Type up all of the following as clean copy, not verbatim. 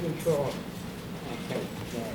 control. Okay, okay.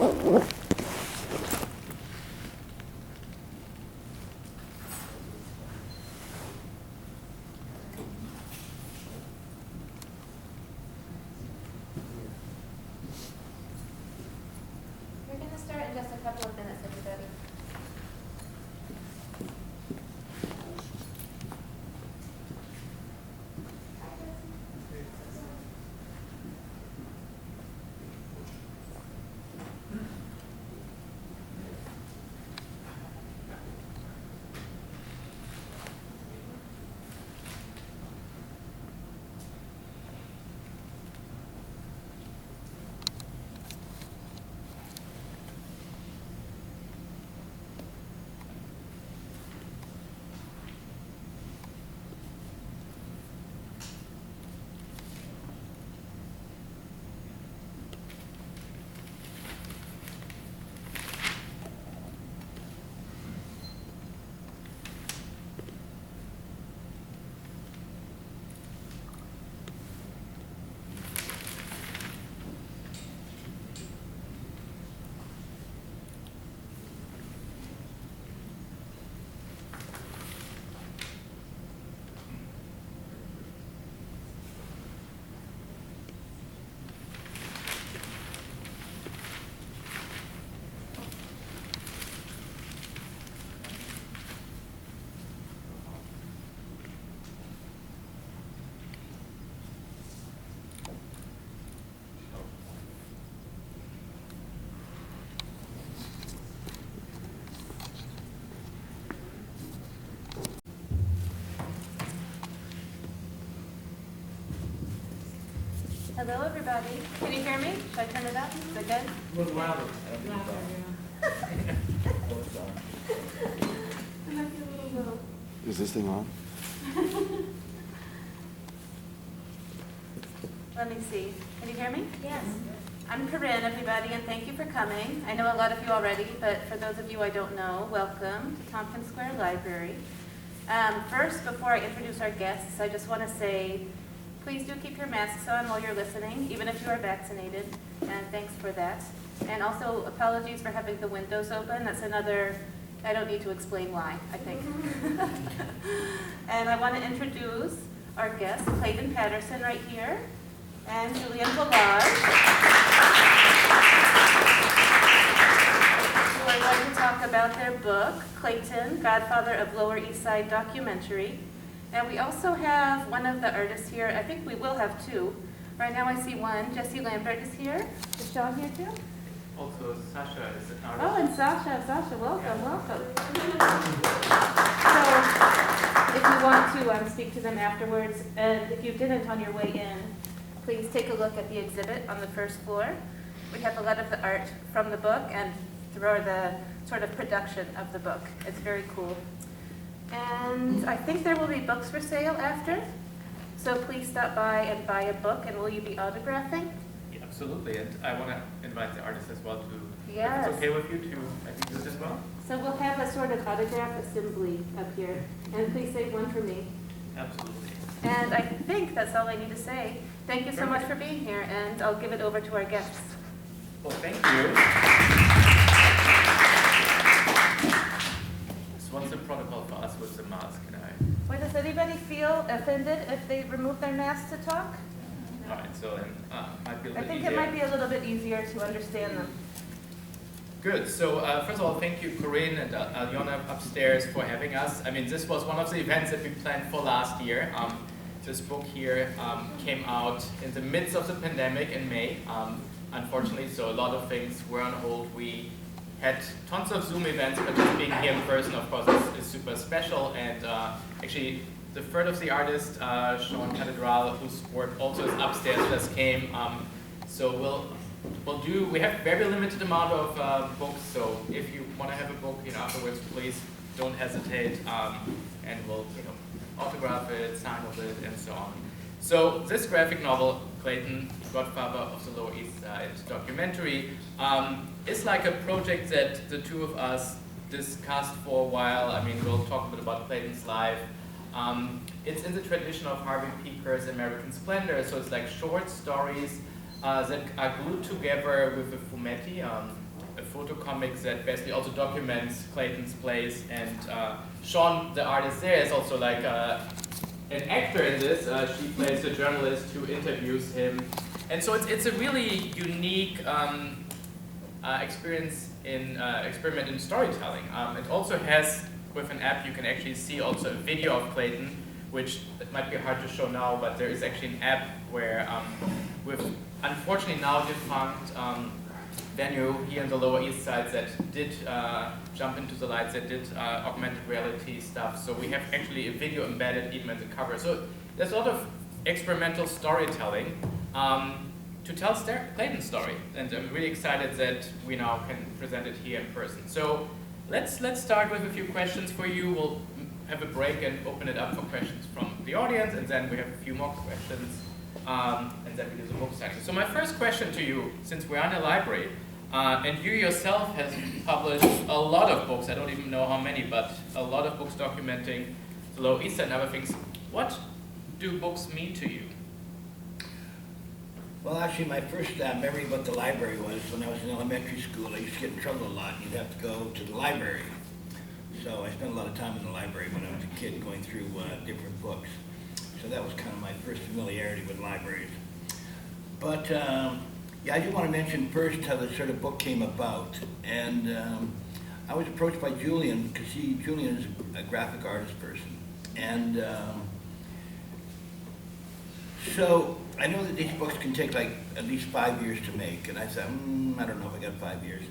We're going to start in just a couple of minutes, everybody. Hello, everybody. Can you hear me? Should I turn it up? Is it good? A little louder. I might be a little low. Is this thing on? Let me see. Can you hear me? Yes. I'm Corinne, everybody, and thank you for coming. I know a lot of you already, but for those of you I don't know, welcome to Tompkins Square Library. First, before I introduce our guests, I just want to say, please do keep your masks on while you're listening, even if you are vaccinated, and thanks for that. And also, apologies for having the windows open. That's another, I don't need to explain why, I think. And I want to introduce our guests, CLAYTON Patterson right here, and Julian Village, who are going to talk about their book, CLAYTON, Godfather of Lower East Side Documentary. And we also have one of the artists here. I think we will have two. Right now I see one. Jesse Lambert is here. Is Sean here too? Also, Sasha is an artist. Oh, and Sasha, welcome, welcome. So, if you want to speak to them afterwards, and if you didn't on your way in, please take a look at the exhibit on the first floor. We have a lot of the art from the book and through the sort of production of the book. It's very cool. And I think there will be books for sale after, so please stop by and buy a book. And will you be autographing? Yeah, absolutely, and I want to invite the artist as well to, Yes. if it's okay with you, to I think do it as well. So we'll have a sort of autograph assembly up here, and please save one for me. Absolutely. And I think that's all I need to say. Thank you so much for being here, and I'll give it over to our guests. Well, thank you. So what's the protocol for us with the mask? Can I? Wait, does anybody feel offended if they remove their mask to talk? All right, so then might be a I little think easier. it might be a little bit easier to understand them. Good. So first of all, thank you, Corinne and Aljona upstairs for having us. I mean, this was one of the events that we planned for last year. This book here came out in the midst of the pandemic in May, unfortunately, so a lot of things were on hold. We had tons of Zoom events, but just being here in person, of course, is super special. And actually, the third of the artists, Sean Cathedral, whose work also is upstairs, just came. So we have very limited amount of books, so if you want to have a book, afterwards, please don't hesitate, and we'll, autograph it, sign of it, and so on. So this graphic novel, CLAYTON, Godfather of the Lower East Side Documentary, is like a project that the two of us discussed for a while. I mean, we'll talk a bit about CLAYTON's life. It's in the tradition of Harvey Peaker's American Splendor, so it's like short stories that are glued together with a fumetti, a photo comics that basically also documents CLAYTON's place. And Sean, the artist there, is also like an actor in this. She plays the journalist who interviews him. And so it's a really unique experiment in storytelling. It also has, with an app, you can actually see also a video of CLAYTON, which it might be hard to show now, but there is actually an app where, with unfortunately now defunct venue here in the Lower East Side that did jump into the lights, that did augmented reality stuff. So we have actually a video embedded even in the cover. So there's a lot of experimental storytelling to tell CLAYTON's story. And I'm really excited that we now can present it here in person. So let's start with a few questions for you. We'll have a break and open it up for questions from the audience, and then we have a few more questions, and then we do the book section. So my first question to you, since we're in a library, and you yourself have published a lot of books, I don't even know how many, but a lot of books documenting the Lower East Side and other things. What do books mean to you? Well, actually, my first memory about the library was when I was in elementary school. I used to get in trouble a lot, and you'd have to go to the library. So I spent a lot of time in the library when I was a kid going through different books. So that was kind of my first familiarity with libraries. But yeah, I do want to mention first how the sort of book came about. And I was approached by Julian, because Julian is a graphic artist person. And so I know that these books can take like at least 5 years to make. And I said, I don't know if I got 5 years.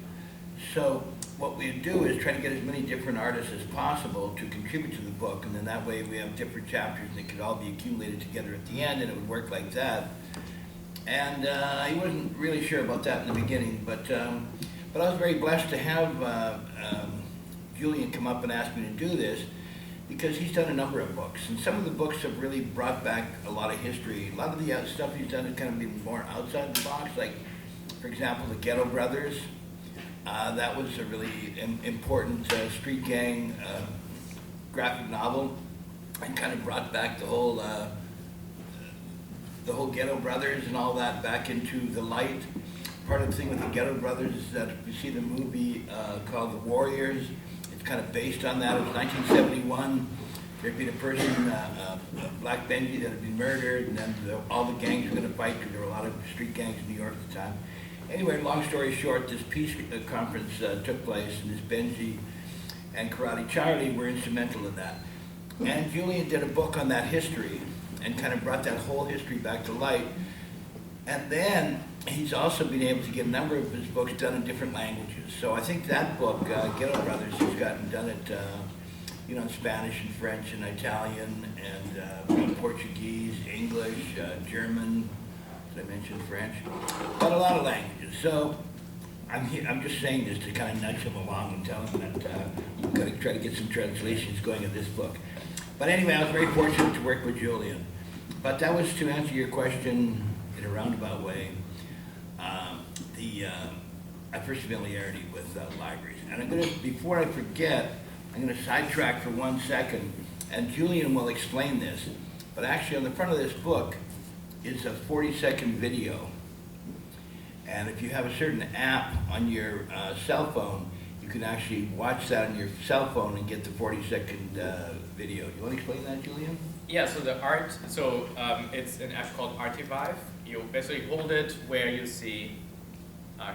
So what we do is try to get as many different artists as possible to contribute to the book, and then that way we have different chapters and it could all be accumulated together at the end, and it would work like that. And he wasn't really sure about that in the beginning, but I was very blessed to have Julian come up and ask me to do this, because he's done a number of books, and some of the books have really brought back a lot of history. A lot of the stuff he's done has kind of been more outside the box, like, for example, the Ghetto Brothers. That was a really important street gang graphic novel, and kind of brought back the whole Ghetto Brothers and all that back into the light. Part of the thing with the Ghetto Brothers is that if you see the movie called The Warriors, it's kind of based on that. It was 1971. There'd been a person, Black Benji, that had been murdered, and then all the gangs were going to fight because there were a lot of street gangs in New York at the time. Anyway, long story short, this peace conference took place, and this Benji and Karate Charlie were instrumental in that. And Julian did a book on that history and kind of brought that whole history back to light. And then he's also been able to get a number of his books done in different languages. So I think that book, Ghetto Brothers, he's done it in Spanish and French and Italian and Portuguese, English, German, as I mentioned, French, but a lot of languages. So I'm just saying this to kind of nudge him along and tell him that we've got to try to get some translations going of this book. But anyway, I was very fortunate to work with Julian. But that was to answer your question in a roundabout way. My first familiarity with libraries. And I'm going to, before I forget, I'm going to sidetrack for 1 second, and Julian will explain this. But actually, on the front of this book is a 40-second video. And if you have a certain app on your cell phone, you can actually watch that on your cell phone and get the 40-second video. Do you want to explain that, Julian? Yeah, so it's an app called Artivive. You basically hold it where you see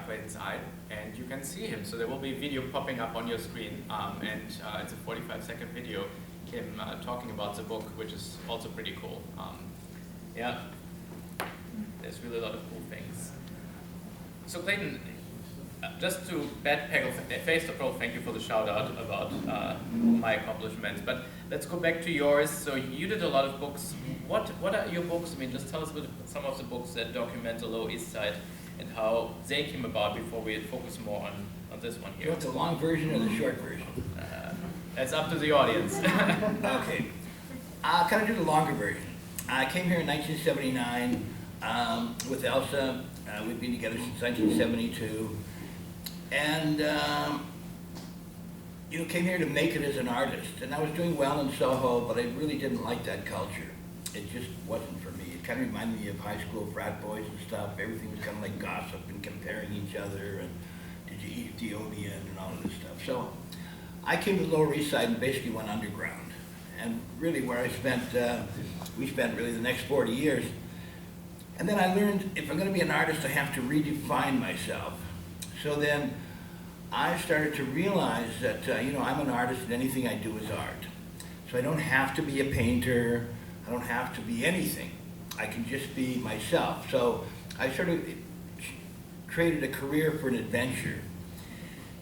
Clayton's eye, and you can see him. So there will be video popping up on your screen, and it's a 45-second video, him talking about the book, which is also pretty cool. Yeah, there's really a lot of cool things. So Clayton, just to first of all, thank you for the shout out about my accomplishments, but let's go back to yours. So you did a lot of books. What are your books? I mean, just tell us about some of the books that document the Lower East Side and how they came about before we focus more on this one here. You want the long version or the short version? That's up to the audience. Okay. I'll kind of do the longer version. I came here in 1979 with Elsa. We've been together since 1972. And, came here to make it as an artist. And I was doing well in Soho, but I really didn't like that culture. It just wasn't for me. It kind of reminded me of high school frat boys and stuff. Everything was kind of like gossip and comparing each other, and did you eat the Odeon and all of this stuff. So I came to the Lower East Side and basically went underground. And really where we spent really the next 40 years. And then I learned if I'm going to be an artist, I have to redefine myself. So then I started to realize that, I'm an artist and anything I do is art. So I don't have to be a painter. I don't have to be anything. I can just be myself. So I sort of created a career for an adventure.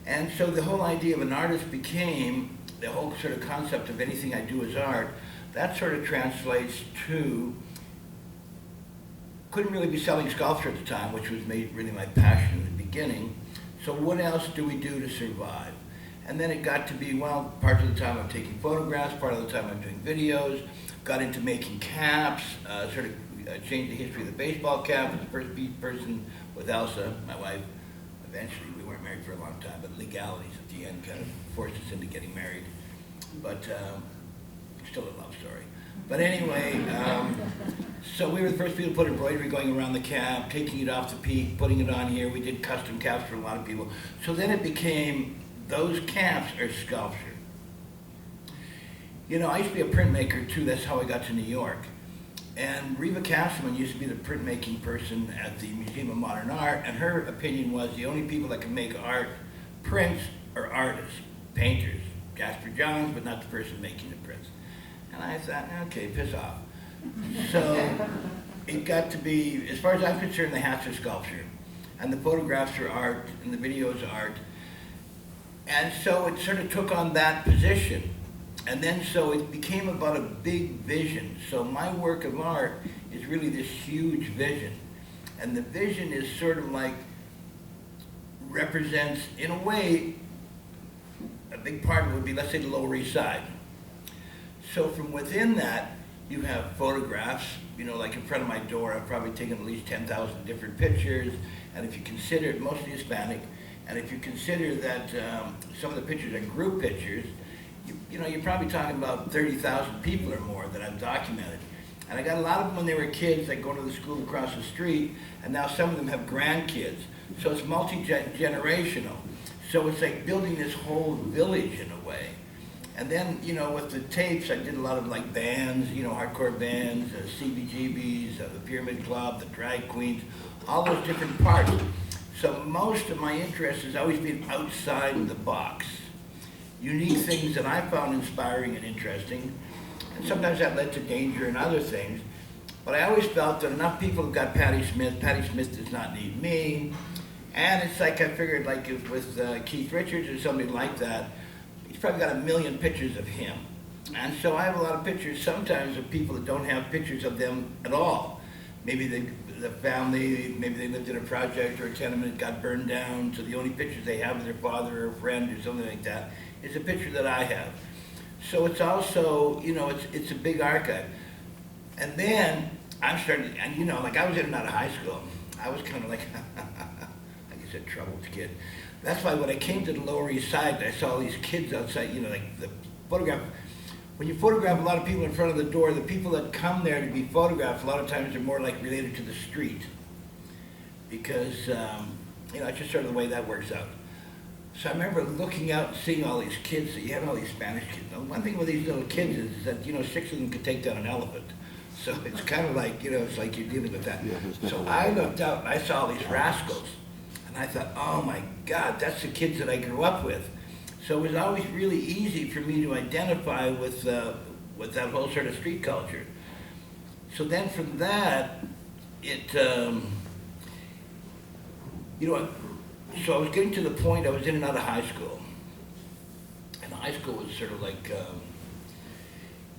And so the whole idea of an artist became the whole sort of concept of anything I do is art. That sort of translates to, couldn't really be selling sculpture at the time, which was really my passion in the beginning. So what else do we do to survive? And then it got to be, well, part of the time I'm taking photographs, part of the time I'm doing videos, got into making caps, sort of changed the history of the baseball cap. Was the first person with Elsa, my wife. Eventually, we weren't married for a long time, but legalities at the end kind of forced us into getting married. But still a love story. But anyway, so we were the first people to put embroidery going around the cap, taking it off the peak, putting it on here. We did custom caps for a lot of people. So then it became, those caps are sculpture. I used to be a printmaker too. That's how I got to New York. And Reva Castleman used to be the printmaking person at the Museum of Modern Art, and her opinion was the only people that can make art, prints, are artists, painters. Jasper Johns, but not the person making the prints. And I thought, okay, piss off. So it got to be, as far as I'm concerned, the hats are sculpture. And the photographs are art, and the videos are art. And so it sort of took on that position. And then so it became about a big vision. So my work of art is really this huge vision. And the vision is sort of like, represents, in a way, a big part of it would be, let's say, the Lower East Side. So from within that, you have photographs, you know, like in front of my door, I've probably taken at least 10,000 different pictures, and if you consider it mostly Hispanic, and if you consider that some of the pictures are group pictures, you know, you're probably talking about 30,000 people or more that I've documented. And I got a lot of them when they were kids, like going to the school across the street, and now some of them have grandkids. So it's multi-generational. So it's like building this whole village in a way. And then, you know, with the tapes, I did a lot of like bands, you know, hardcore bands, CBGBs, the Pyramid Club, the Drag Queens, all those different parts. So most of my interest has always been outside the box. Unique things that I found inspiring and interesting. And sometimes that led to danger and other things. But I always felt that enough people have got Patti Smith does not need me. And it's like I figured, like if with Keith Richards or somebody like that, he's probably got 1 million pictures of him. And so I have a lot of pictures sometimes of people that don't have pictures of them at all. Maybe the family, maybe they lived in a project or a tenement, got burned down, so the only pictures they have of their father or a friend or something like that is a picture that I have. So it's also, you know, it's a big archive. And then I'm starting, and you know, like I was in and out of high school. I was kind of like, like I said, troubled kid. That's why when I came to the Lower East Side, I saw all these kids outside, you know, like the photograph. When you photograph a lot of people in front of the door, the people that come there to be photographed, a lot of times are more like related to the street. Because, you know, it's just sort of the way that works out. So I remember looking out and seeing all these kids, so you have all these Spanish kids. Now, one thing with these little kids is that, you know, 6 of them could take down an elephant. So it's kind of like, you know, it's like you're dealing with that. So I looked out and I saw all these rascals. And I thought, oh my God, that's the kids that I grew up with. So it was always really easy for me to identify with that whole sort of street culture. So then from that, it, you know, so I was getting to the point, I was in and out of high school. And high school was sort of like,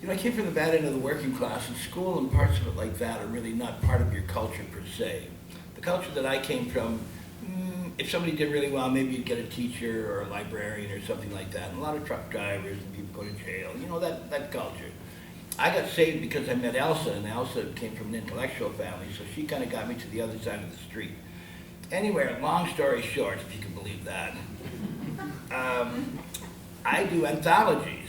you know, I came from the bad end of the working class, and school and parts of it like that are really not part of your culture per se. The culture that I came from, if somebody did really well, maybe you'd get a teacher or a librarian or something like that. And a lot of truck drivers and people go to jail, you know, that culture. I got saved because I met Elsa, and Elsa came from an intellectual family, so she kind of got me to the other side of the street. Anyway, long story short, if you can believe that, I do anthologies.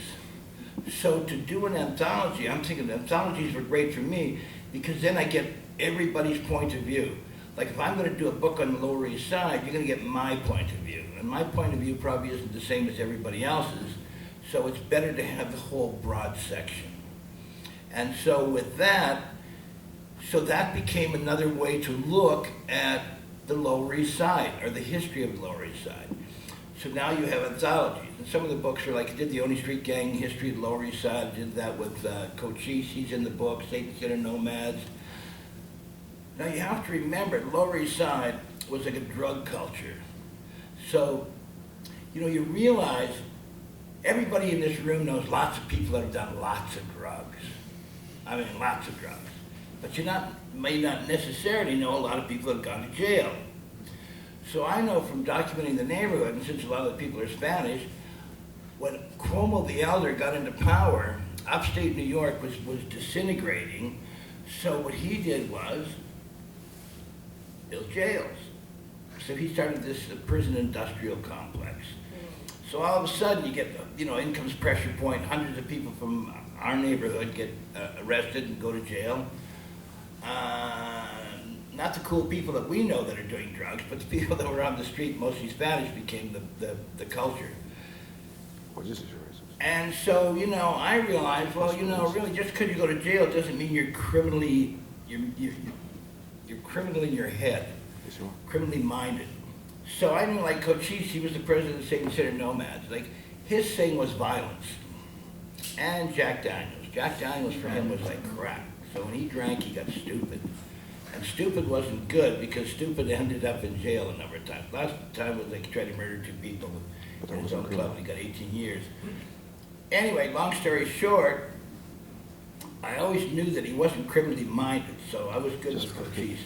So to do an anthology, I'm thinking anthologies were great for me because then I get everybody's point of view. Like if I'm going to do a book on the Lower East Side, you're going to get my point of view. And my point of view probably isn't the same as everybody else's. So it's better to have the whole broad section. And so with that, so that became another way to look at the Lower East Side, or the history of the Lower East Side. So now you have anthologies, and some of the books are like, I did the Only Street Gang history of the Lower East Side, I did that with Cochise, he's in the book, Satan's Inner Nomads. Now you have to remember, the Lower East Side was like a drug culture. So, you know, you realize everybody in this room knows lots of people that have done lots of drugs. I mean, lots of drugs. But you may not necessarily know a lot of people that have gone to jail. So I know from documenting the neighborhood, and since a lot of the people are Spanish, when Cuomo the Elder got into power, upstate New York was disintegrating. So what he did was build jails. So he started this prison industrial complex. So all of a sudden you get, you know, income's pressure point, hundreds of people from our neighborhood get arrested and go to jail. Not the cool people that we know that are doing drugs, but the people that were on the street, mostly Spanish, became the culture. And so, you know, I realized, well, you know, really just because you go to jail doesn't mean you're criminally, you're criminal in your head, criminally minded. So I knew, like Cochise, he was the president of Satan's Inner Nomads. Like, his thing was violence. And Jack Daniels. Jack Daniels for him was like crack. So when he drank, he got stupid. And stupid wasn't good because stupid ended up in jail a number of times. Last time was like he tried to murder 2 people in his own club, and he got 18 years. Anyway, long story short, I always knew that he wasn't criminally minded, so I was good with Cochise.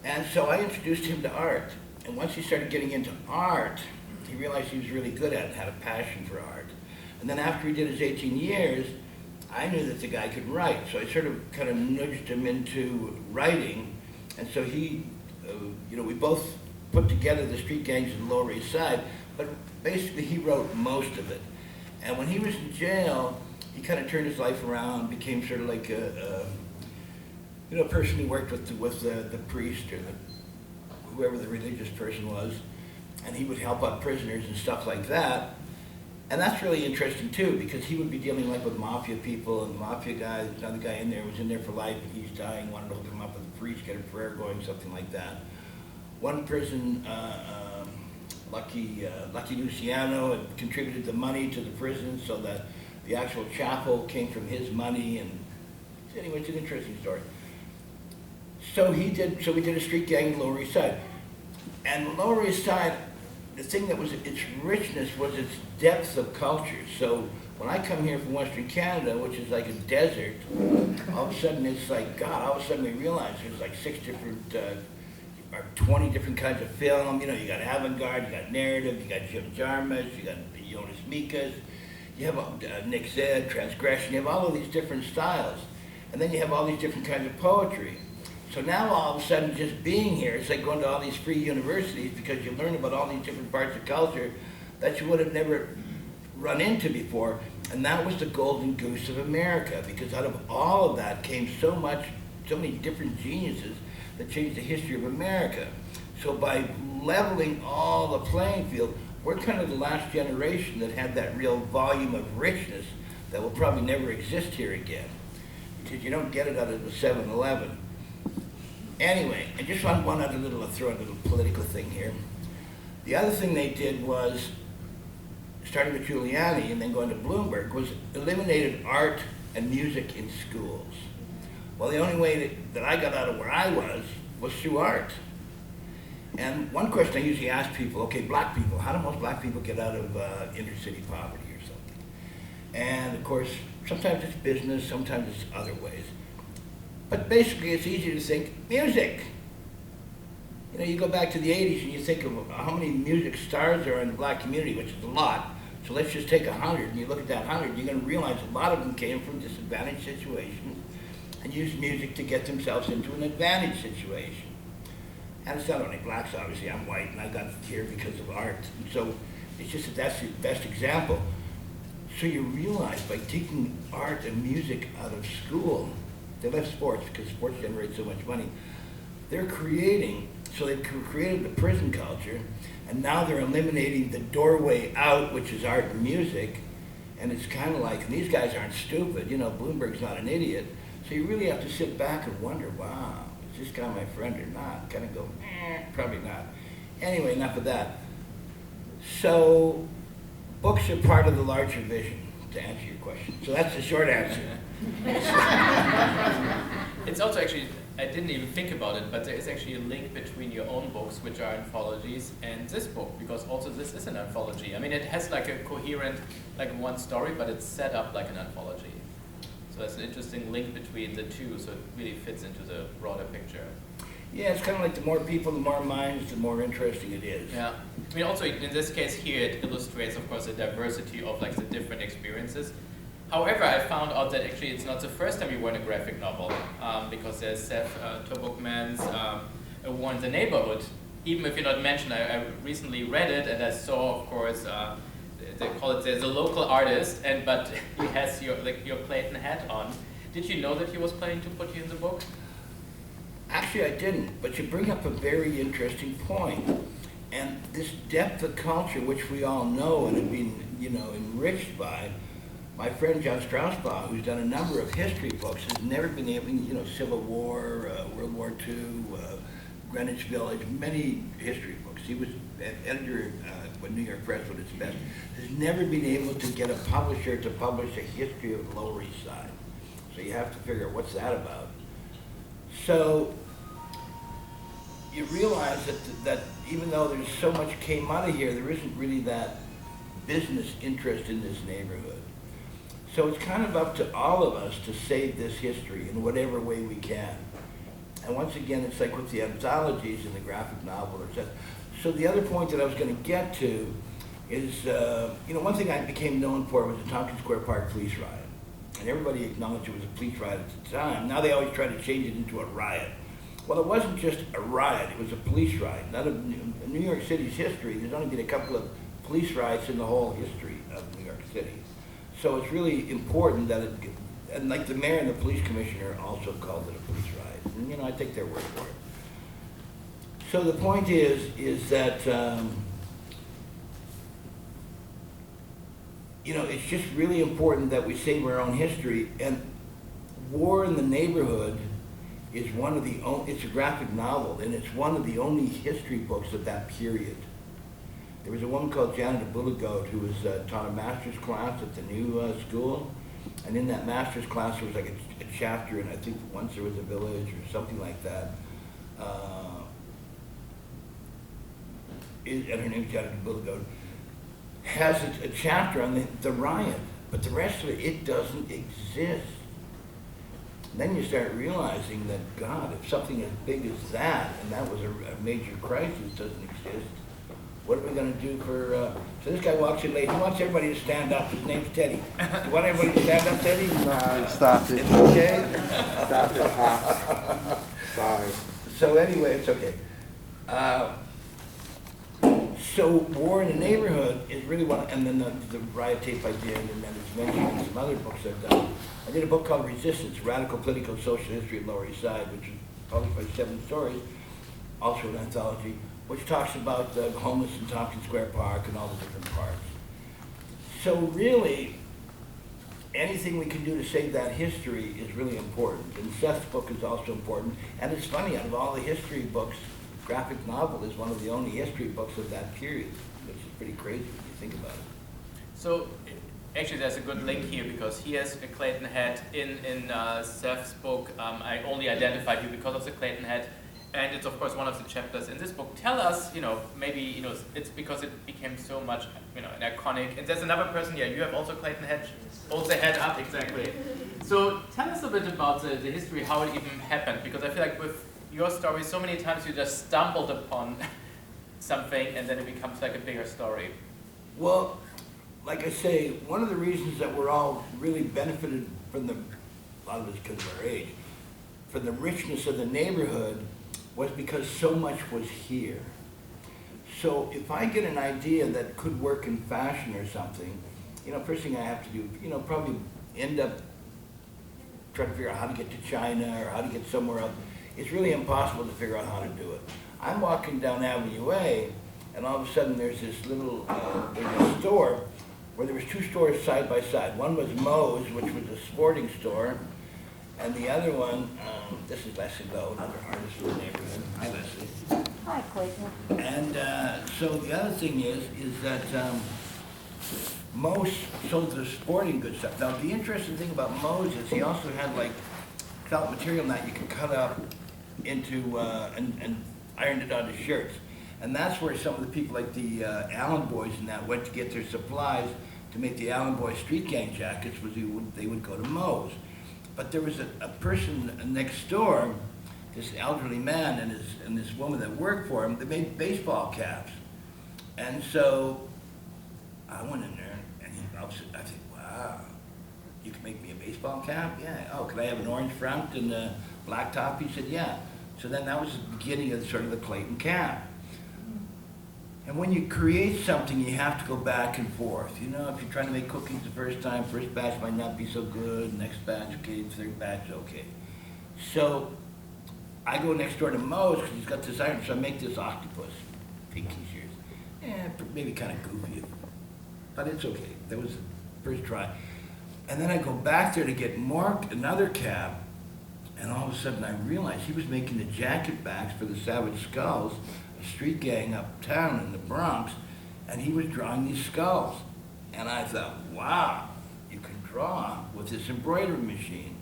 And so I introduced him to art. And once he started getting into art, he realized he was really good at it and had a passion for art. And And then after he did his 18 years, I knew that the guy could write, so I sort of kind of nudged him into writing. And so he, we both put together the Street Gangs of the Lower East Side, but basically he wrote most of it. And when he was in jail, he kind of turned his life around, became sort of like a person who worked with the priest or whoever the religious person was, and he would help out prisoners and stuff like that. And that's really interesting too, because he would be dealing like with mafia people, and the mafia guy, another guy in there was in there for life, and he's dying, wanted to hook him up with a priest, get a prayer going, something like that. One prison, Lucky Luciano had contributed the money to the prison so that the actual chapel came from his money, and anyway, it's an interesting story. So we did a street gang in the Lower East Side. And the Lower East Side, the thing that was its richness was its depth of culture. So when I come here from Western Canada, which is like a desert, all of a sudden it's like, God, all of a sudden we realize there's like 6 different, or 20 different kinds of film. You got avant-garde, you got narrative, you got Jim Jarmusch, you got Jonas Mekas, you have Nick Zed, transgression, you have all of these different styles. And then you have all these different kinds of poetry. So now all of a sudden just being here, it's like going to all these free universities because you learn about all these different parts of culture that you would have never run into before. And that was the golden goose of America, because out of all of that came so many different geniuses that changed the history of America. So by leveling all the playing field, we're kind of the last generation that had that real volume of richness that will probably never exist here again, because you don't get it out of the 7-Eleven. Anyway, I just want one other throw in a little political thing here. The other thing they did was, starting with Giuliani and then going to Bloomberg, was eliminated art and music in schools. Well, the only way that I got out of where I was through art. And one question I usually ask people, okay, black people, how do most black people get out of inner city poverty or something? And of course, sometimes it's business, sometimes it's other ways. But basically, it's easy to think music. You go back to the 80s and you think of how many music stars there are in the black community, which is a lot. So let's just take 100, and you look at that 100, you're going to realize a lot of them came from disadvantaged situations and used music to get themselves into an advantaged situation. And it's not only blacks, obviously. I'm white, and I got here because of art. And so it's just that's the best example. So you realize by taking art and music out of school, they left sports because sports generate so much money. They're creating, so they've created the prison culture, and now they're eliminating the doorway out, which is art and music. And it's kind of like, and these guys aren't stupid, Bloomberg's not an idiot. So you really have to sit back and wonder, wow, is this guy my friend or not? Kind of go, probably not. Anyway, enough of that. So books are part of the larger vision, to answer your question. So that's the short answer. It's also actually, I didn't even think about it, but there is actually a link between your own books, which are anthologies, and this book, because also this is an anthology. I mean, it has like a coherent, like one story, but it's set up like an anthology. So that's an interesting link between the two, so it really fits into the broader picture. Yeah, it's kind of like the more people, the more minds, the more interesting it is. Yeah. I mean, also in this case here, it illustrates, of course, the diversity of like the different experiences. However, I found out that actually it's not the first time you won a graphic novel, because there's Seth Tompkins War in the Neighborhood. Even if you're not mentioned, I recently read it, and I saw, of course, they call it the local artist, but he has your Clayton hat on. Did you know that he was planning to put you in the book? Actually, I didn't, but you bring up a very interesting point. And this depth of culture, which we all know and have been, enriched by, my friend John Straussbaugh, who's done a number of history books, has never been able, Civil War, World War II, Greenwich Village, many history books. He was an editor when New York Press was its best. Has never been able to get a publisher to publish a history of the Lower East Side. So you have to figure out what's that about. So you realize that even though there's so much came out of here, there isn't really that business interest in this neighborhood. So it's kind of up to all of us to save this history in whatever way we can. And once again, it's like with the anthologies and the graphic novel. So the other point that I was going to get to is, one thing I became known for was the Tompkins Square Park police riot. And everybody acknowledged it was a police riot at the time. Now they always try to change it into a riot. Well, it wasn't just a riot, it was a police riot. Not in New York City's history, there's only been a couple of police riots in the whole history of New York City. So it's really important that and like the mayor and the police commissioner also called it a police riot. And I take their word for it. So the point is that, it's just really important that we save our own history. And War in the Neighborhood is one of the only, it's a graphic novel, and it's one of the only history books of that period. There was a woman called Janet Bulligoat who was taught a master's class at the new school. And in that master's class, there was like a chapter, and I think once there was a village or something like that. And her name is Janet Bulligoat, has a chapter on the riot, but the rest of it doesn't exist. And then you start realizing that, God, if something as big as that, and that was a major crisis, doesn't exist, what are we going to do for, so this guy walks in late, he wants everybody to stand up, his name's Teddy. You want everybody to stand up, Teddy? No, stop it. It's okay? Stop it, Pop. Sorry. So anyway, it's okay. So War in the Neighborhood is really one, and then the riot tape I did, and then it's mentioned in some other books I've done. I did a book called Resistance, Radical Political and Social History of Lower East Side, which is published by 7 Stories, also an anthology, which talks about the homeless in Tompkins Square Park and all the different parks. So really, anything we can do to save that history is really important. And Seth's book is also important. And it's funny, out of all the history books, graphic novel is one of the only history books of that period, which is pretty crazy when you think about it. So actually there's a good link here because he has a Clayton hat in Seth's book. I only identified you because of the Clayton hat. And it's of course one of the chapters in this book. Tell us, maybe, it's because it became so much, an iconic. And there's another person, you have also Clayton hat, holds the head up, exactly. So tell us a bit about the history, how it even happened, because I feel like with your story, so many times you just stumbled upon something and then it becomes like a bigger story. Well, like I say, one of the reasons that we're all really benefited from a lot of it's because of our age, from the richness of the neighborhood was because so much was here. So if I get an idea that could work in fashion or something, first thing I have to do, probably end up trying to figure out how to get to China or how to get somewhere else. It's really impossible to figure out how to do it. I'm walking down Avenue A, and all of a sudden there's this little, there's a store where there was 2 stores side by side. One was Moe's, which was a sporting store, and the other one, this is Leslie Lowe, another artist in the neighborhood. Hi, Leslie. Hi, Clayton. And so the other thing is that Moe's sold the sporting goods stuff. Now, the interesting thing about Moe's is he also had like felt material that you could cut up into and ironed it onto shirts. And that's where some of the people like the Allen Boys and that went to get their supplies to make the Allen Boys street gang jackets, was they would go to Moe's. But there was a person next door, this elderly man and this woman that worked for him, that made baseball caps. And so I went in there and I said, wow, you can make me a baseball cap? Yeah. Oh, can I have an orange front and a black top? He said, yeah. So then that was the beginning of sort of the Clayton cap. And when you create something, you have to go back and forth. If you're trying to make cookies the first time, first batch might not be so good, next batch, okay, third batch, okay. So I go next door to Moe's because he's got this iron, so I make this octopus, pinky shears. Maybe kind of goofy, but it's okay. That was the first try. And then I go back there to get another cap, and all of a sudden I realized he was making the jacket backs for the Savage Skulls, a street gang uptown in the Bronx, and he was drawing these skulls. And I thought, wow, you can draw with this embroidery machine.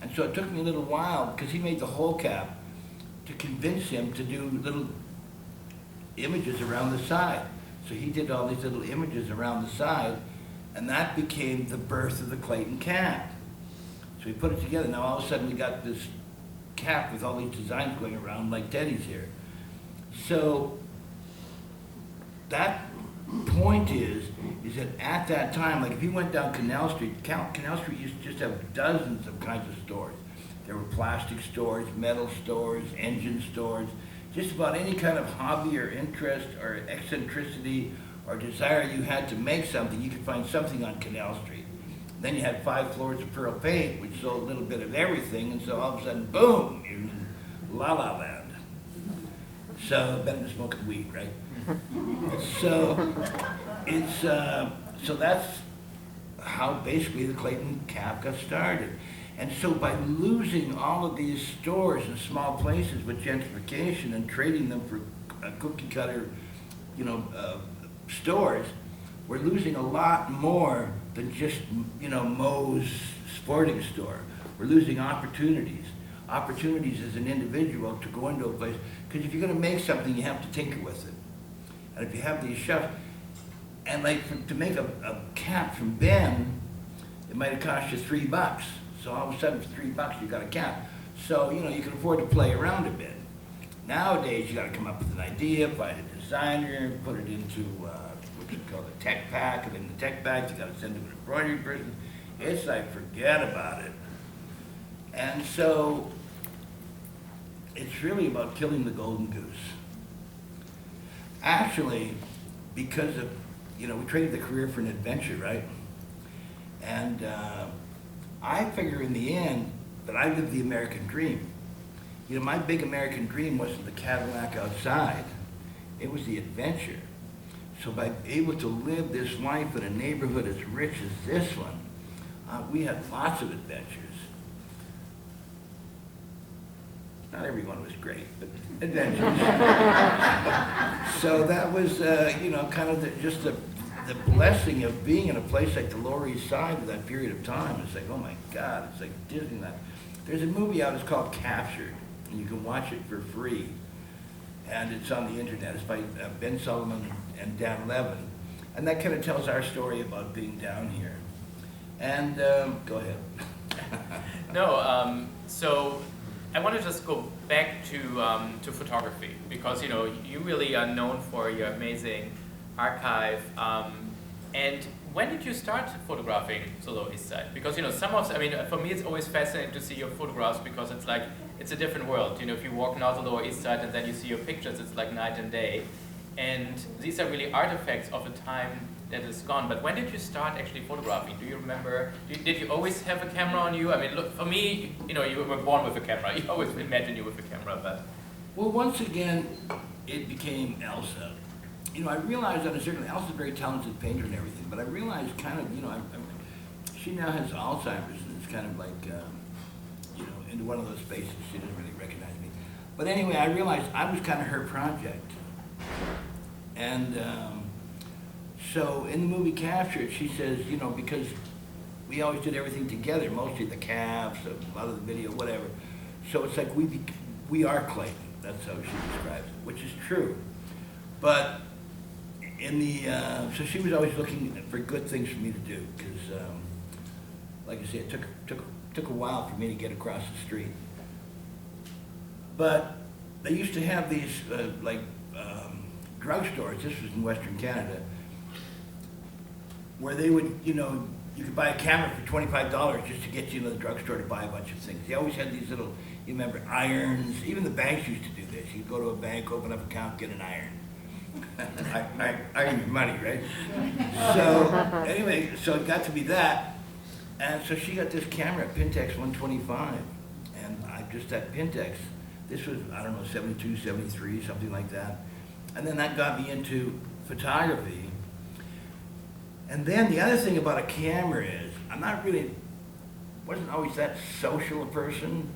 And so it took me a little while, because he made the whole cap, to convince him to do little images around the side. So he did all these little images around the side, and that became the birth of the Clayton cap. So we put it together. Now all of a sudden we got this cap with all these designs going around like Teddy's here. So that point point is that at that time, like if you went down Canal Street, Canal Street used to just have dozens of kinds of stores. There were plastic stores, metal stores, engine stores, just about any kind of hobby or interest or eccentricity or desire you had to make something, you could find something on Canal Street. Then you had 5 floors of Pearl Paint, which sold a little bit of everything, and so all of a sudden, boom, you're in La La Land. So, better than smoking weed, right? So, it's, so that's how basically the Clayton Cap got started. And so by losing all of these stores in small places with gentrification and trading them for cookie cutter, stores, we're losing a lot more than just, Moe's sporting store. We're losing opportunities. Opportunities as an individual to go into a place, because if you're going to make something, you have to tinker with it. And if you have these shops, and like to make a cap from Ben, it might have cost you $3. So all of a sudden, for $3, you got a cap. So, you can afford to play around a bit. Nowadays, you got to come up with an idea, find a designer, put it into what you call a tech pack, and in the tech pack, you got to send it to an embroidery person. It's like, forget about it. And so, it's really about killing the golden goose. Actually, because of, we traded the career for an adventure, right? And I figure in the end that I lived the American dream. My big American dream wasn't the Cadillac outside. It was the adventure. So by able to live this life in a neighborhood as rich as this one, we had lots of adventures. Not everyone was great, but adventures. So that was, kind of just the blessing of being in a place like the Lower East Side at that period of time. It's like, oh my God, it's like Disneyland. There's a movie out, it's called Captured, and you can watch it for free. And it's on the internet. It's by Ben Solomon and Dan Levin. And that kind of tells our story about being down here. And go ahead. No, so I want to just go back to photography, because you really are known for your amazing archive. And when did you start photographing the Lower East Side? Because for me it's always fascinating to see your photographs, because it's like it's a different world. If you walk now the Lower East Side and then you see your pictures, it's like night and day. And these are really artifacts of a time that is gone. But when did you start actually photographing? Do you remember? Did you always have a camera on you? I mean, look, for me, you were born with a camera. You always imagine you with a camera, but. Well, once again, it became Elsa. I realized on a certain, Elsa's a very talented painter and everything, but I realized kind of, she now has Alzheimer's, and it's kind of like, into one of those spaces, she doesn't really recognize me. But anyway, I realized I was kind of her project. And so in the movie Captured, she says, because we always did everything together, mostly the caps, a lot of the video, whatever. So it's like we are Clayton. That's how she describes it, which is true. But in the, so she was always looking for good things for me to do, because, like I said, it took a while for me to get across the street. But they used to have these, drugstores, this was in Western Canada, where they would, you could buy a camera for $25 just to get you into the drugstore to buy a bunch of things. They always had these little, you remember, irons. Even the banks used to do this. You'd go to a bank, open up an account, get an iron. Iron your money, right? So anyway, so it got to be that. And so she got this camera, Pentax 125. And I just that Pentax, this was, I don't know, 72, 73, something like that. And then that got me into photography. And then the other thing about a camera is, wasn't always that social a person.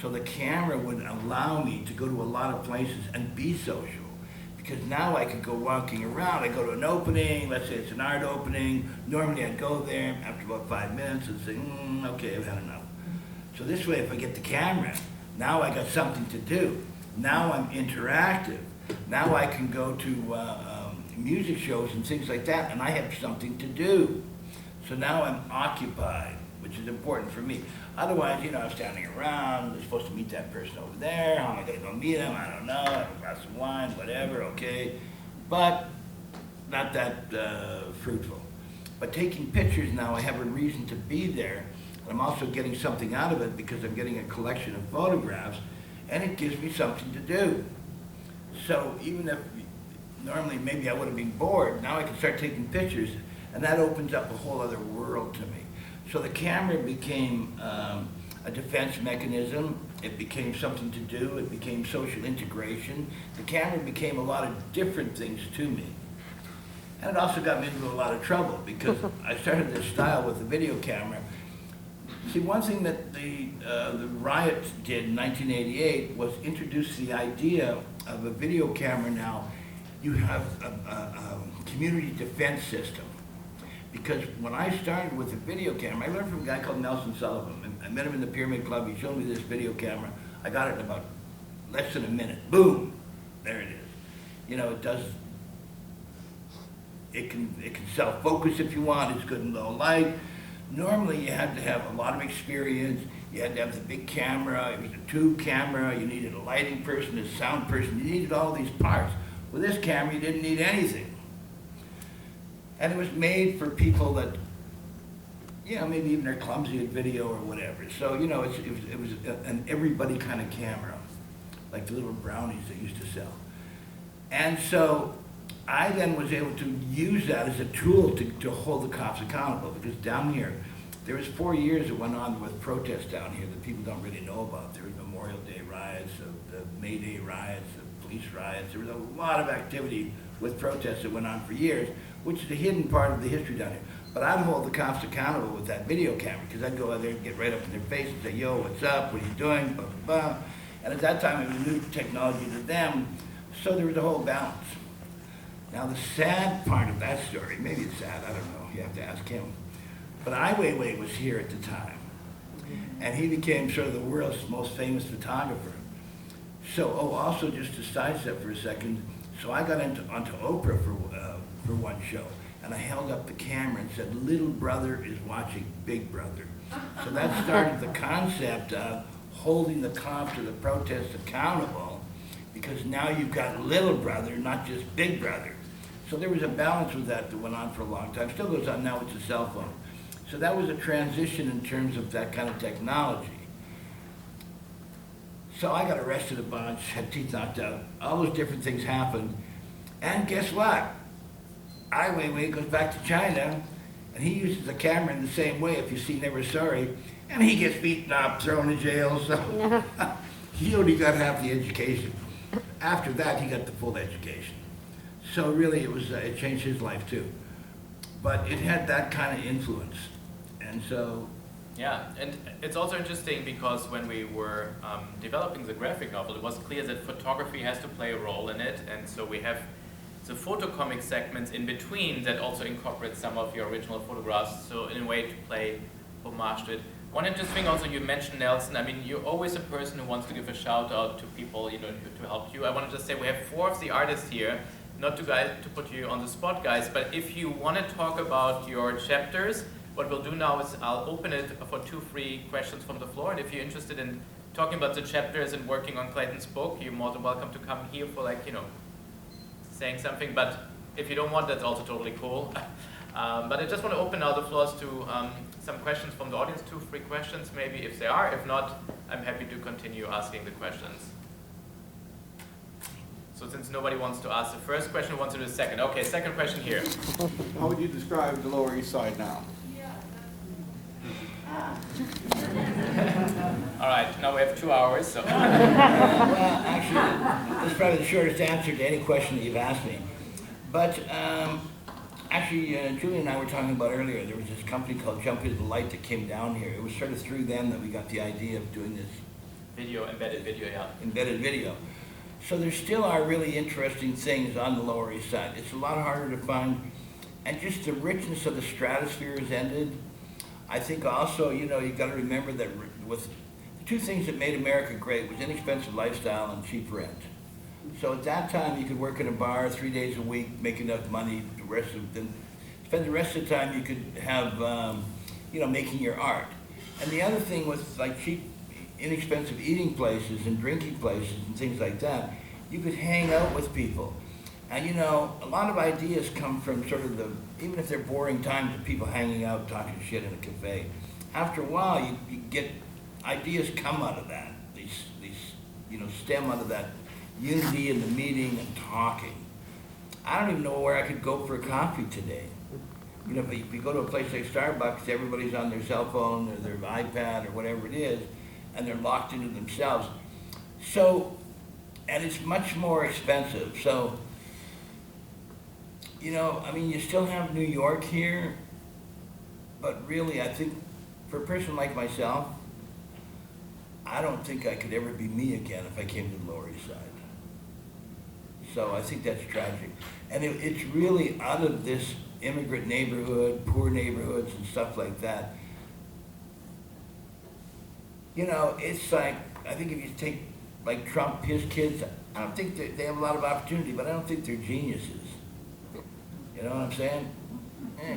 So the camera would allow me to go to a lot of places and be social. Because now I could go walking around. I go to an opening, let's say it's an art opening. Normally I'd go there after about 5 minutes and say, okay, I've had enough. So this way, if I get the camera, now I got something to do. Now I'm interactive. Now I can go to music shows and things like that, and I have something to do. So now I'm occupied, which is important for me. Otherwise, I'm standing around, I'm supposed to meet that person over there, how am I gonna go meet him? I don't know, have a glass of wine, whatever, okay. But not that fruitful. But taking pictures now, I have a reason to be there. And I'm also getting something out of it because I'm getting a collection of photographs, and it gives me something to do. So even if normally maybe I would have been bored, now I can start taking pictures, and that opens up a whole other world to me. So the camera became a defense mechanism. It became something to do. It became social integration. The camera became a lot of different things to me. And it also got me into a lot of trouble because I started this style with the video camera. See, one thing that the riots did in 1988 was introduce the idea of a video camera now. You have a community defense system. Because when I started with the video camera, I learned from a guy called Nelson Sullivan. I met him in the Pyramid Club. He showed me this video camera. I got it in about less than a minute. Boom! There it is. You know, it does. It can self-focus if you want. It's good in low light. Normally, you had to have a lot of experience. You had to have the big camera. It was a tube camera. You needed a lighting person, a sound person. You needed all these parts. With this camera, you didn't need anything. And it was made for people that, you know, maybe even they're clumsy at video or whatever. So, you know, it was an everybody kind of camera, like the little brownies they used to sell. And so I then was able to use that as a tool to hold the cops accountable, because down here, there was 4 years that went on with protests down here that people don't really know about. There was Memorial Day riots, the May Day riots, the police riots. There was a lot of activity with protests that went on for years, which is a hidden part of the history down here. But I'd hold the cops accountable with that video camera, because I'd go out there and get right up in their face and say, yo, what's up, what are you doing, blah, blah, blah. And at that time, it was new technology to them, so there was a whole balance. Now, the sad part of that story, maybe it's sad, I don't know, you have to ask him, but Ai Weiwei was here at the time, and he became sort of the world's most famous photographer. So, also just to sidestep for a second, so I got onto Oprah for one show, and I held up the camera and said, little brother is watching Big Brother. So that started the concept of holding the cops or the protests accountable, because now you've got little brother, not just Big Brother. So there was a balance with that went on for a long time. Still goes on now with the cell phone. So that was a transition in terms of that kind of technology. So I got arrested a bunch, had teeth knocked out, all those different things happened. And guess what? Ai Weiwei goes back to China, and he uses the camera in the same way, if you see Never Sorry, and he gets beaten up, thrown in jail, so he only got half the education. After that, he got the full education. So really, it changed his life too. But it had that kind of influence, and so. Yeah, and it's also interesting because when we were developing the graphic novel, it was clear that photography has to play a role in it, and so we have the photo comic segments in between that also incorporate some of your original photographs, so in a way to play homage to it. One interesting thing also, you mentioned Nelson. I mean, you're always a person who wants to give a shout out to people, you know, to help you. I want to just say we have 4 of the artists here, not to put you on the spot, guys, but if you want to talk about your chapters, what we'll do now is I'll open it for 2 free questions from the floor, and if you're interested in talking about the chapters and working on Clayton's book, you're more than welcome to come here for, like, you know, saying something, but if you don't want, that's also totally cool. But I just want to open now the floors to some questions from the audience, 2 free questions maybe, if there are. If not, I'm happy to continue asking the questions. So since nobody wants to ask the first question, who wants to do the second? Okay, second question here. How would you describe the Lower East Side now? All right, now we have 2 hours. So. Well, actually, that's probably the shortest answer to any question that you've asked me. But actually, Julie and I were talking about earlier, there was this company called Jump Into the Light that came down here. It was sort of through them that we got the idea of doing this. Embedded video, yeah. Embedded video. So there still are really interesting things on the Lower East Side. It's a lot harder to find, and just the richness of the stratosphere has ended. I think also, you know, you've got to remember that with the 2 things that made America great was inexpensive lifestyle and cheap rent. So at that time, you could work in a bar 3 days a week, make enough money. Spend the rest of the time you could have, you know, making your art. And the other thing with like cheap, inexpensive eating places and drinking places and things like that, you could hang out with people. And you know, a lot of ideas come from sort of the, even if they're boring times of people hanging out talking shit in a cafe, after a while you get, ideas come out of that. These, you know, stem out of that unity in the meeting and talking. I don't even know where I could go for a coffee today. You know, if you go to a place like Starbucks, everybody's on their cell phone or their iPad or whatever it is, and they're locked into themselves. So, and it's much more expensive. So, you know, I mean, you still have New York here, but really, I think for a person like myself, I don't think I could ever be me again if I came to the Lower East Side. So I think that's tragic. And it's really out of this immigrant neighborhood, poor neighborhoods and stuff like that. You know, it's like, I think if you take like Trump, his kids, I don't think they have a lot of opportunity, but I don't think they're geniuses. You know what I'm saying?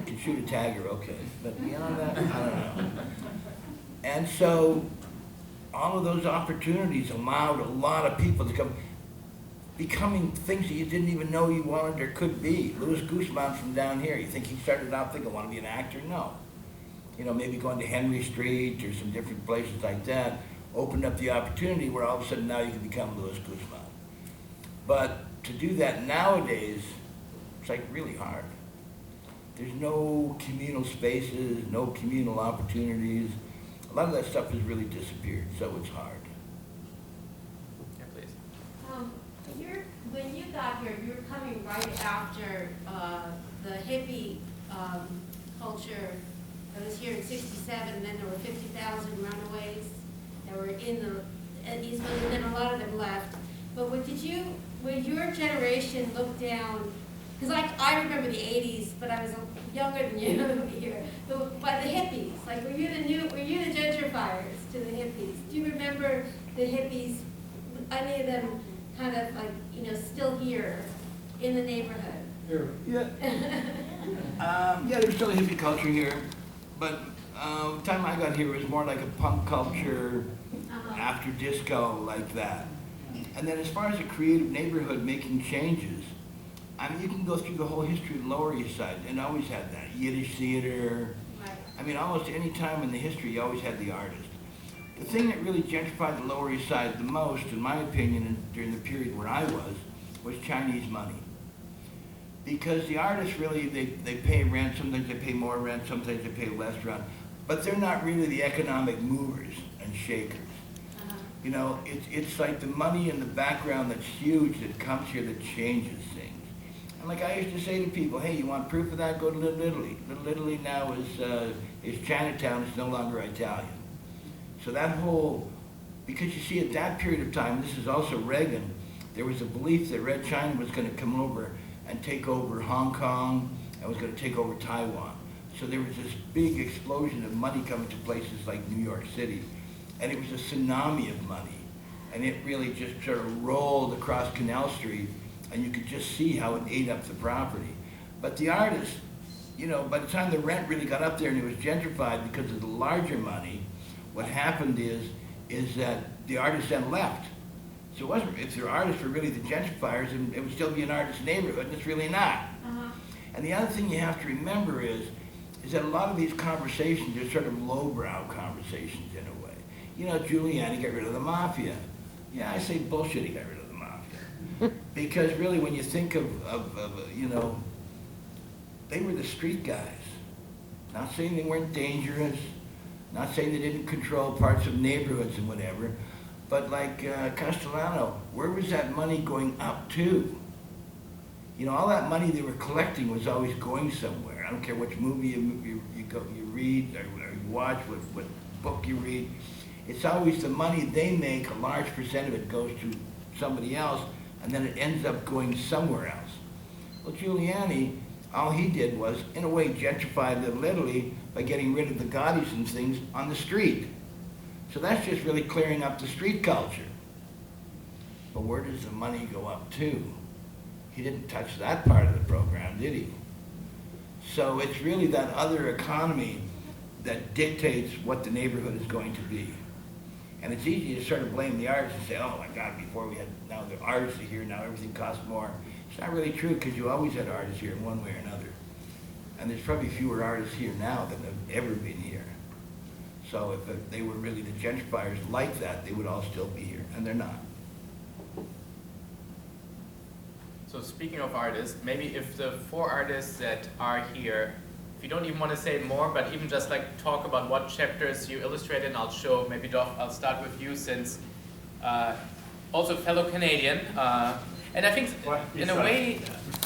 Can shoot a tagger, okay. But beyond that, I don't know. And so, all of those opportunities allowed a lot of people to come, becoming things that you didn't even know you wanted or could be. Louis Guzman from down here, you think he started out thinking, I want to be an actor? No. You know, maybe going to Henry Street or some different places like that opened up the opportunity where all of a sudden now you can become Louis Guzman. But to do that nowadays, it's like really hard. There's no communal spaces, no communal opportunities. A lot of that stuff has really disappeared, so it's hard. Yeah, please. When you got here, you were coming right after the hippie culture that was here in '67, and then there were 50,000 runaways that were in the East Coast, and then a lot of them left. But when your generation looked down, because I remember the '80s, but I was younger than you here. But by the hippies, like were you the gentrifiers to the hippies? Do you remember the hippies? Any of them kind of like still here in the neighborhood? Yeah. Yeah, there's still a hippie culture here, but the time I got here it was more like a punk culture, after disco, like that. And then as far as a creative neighborhood making changes, I mean, you can go through the whole history of the Lower East Side, and always had that. Yiddish theater. Right. I mean, almost any time in the history, you always had the artist. The thing that really gentrified the Lower East Side the most, in my opinion, and during the period where I was Chinese money. Because the artists really, they pay rent, sometimes they pay more rent, sometimes they pay less rent, but they're not really the economic movers and shakers. You know, it's like the money in the background that's huge that comes here that changes things. And like I used to say to people, hey, you want proof of that? Go to Little Italy. Little Italy now is Chinatown, it's no longer Italian. So that whole, because you see at that period of time, this is also Reagan, there was a belief that Red China was going to come over and take over Hong Kong and was going to take over Taiwan. So there was this big explosion of money coming to places like New York City. And it was a tsunami of money. And it really just sort of rolled across Canal Street, and you could just see how it ate up the property. But the artists, you know, by the time the rent really got up there and it was gentrified because of the larger money, what happened is that the artists then left. So it wasn't, if the artists were really the gentrifiers, it would still be an artist neighborhood, and it's really not. And the other thing you have to remember is that a lot of these conversations are sort of lowbrow conversations in a way. You know, Giuliani got rid of the mafia. Yeah, I say bullshit, he got rid of the mafia. Because really, when you think of you know, they were the street guys. Not saying they weren't dangerous, not saying they didn't control parts of neighborhoods and whatever, but like Castellano, where was that money going up to? You know, all that money they were collecting was always going somewhere. I don't care which movie you read or you watch, what book you read. It's always the money they make, a large percent of it goes to somebody else, and then it ends up going somewhere else. Well, Giuliani, all he did was, in a way, gentrified Little Italy by getting rid of the Gaudis and things on the street. So that's just really clearing up the street culture. But where does the money go up to? He didn't touch that part of the program, did he? So it's really that other economy that dictates what the neighborhood is going to be. And it's easy to sort of blame the artists and say, oh my God, before we had, now the artists are here, now everything costs more. It's not really true, because you always had artists here in one way or another. And there's probably fewer artists here now than have ever been here. So if they were really the gentrifiers like that, they would all still be here, and they're not. So speaking of artists, maybe if the 4 artists that are here, if you don't even want to say more, but even just like talk about what chapters you illustrated, and I'll show, maybe Dov, I'll start with you since also fellow Canadian. And I think in a way,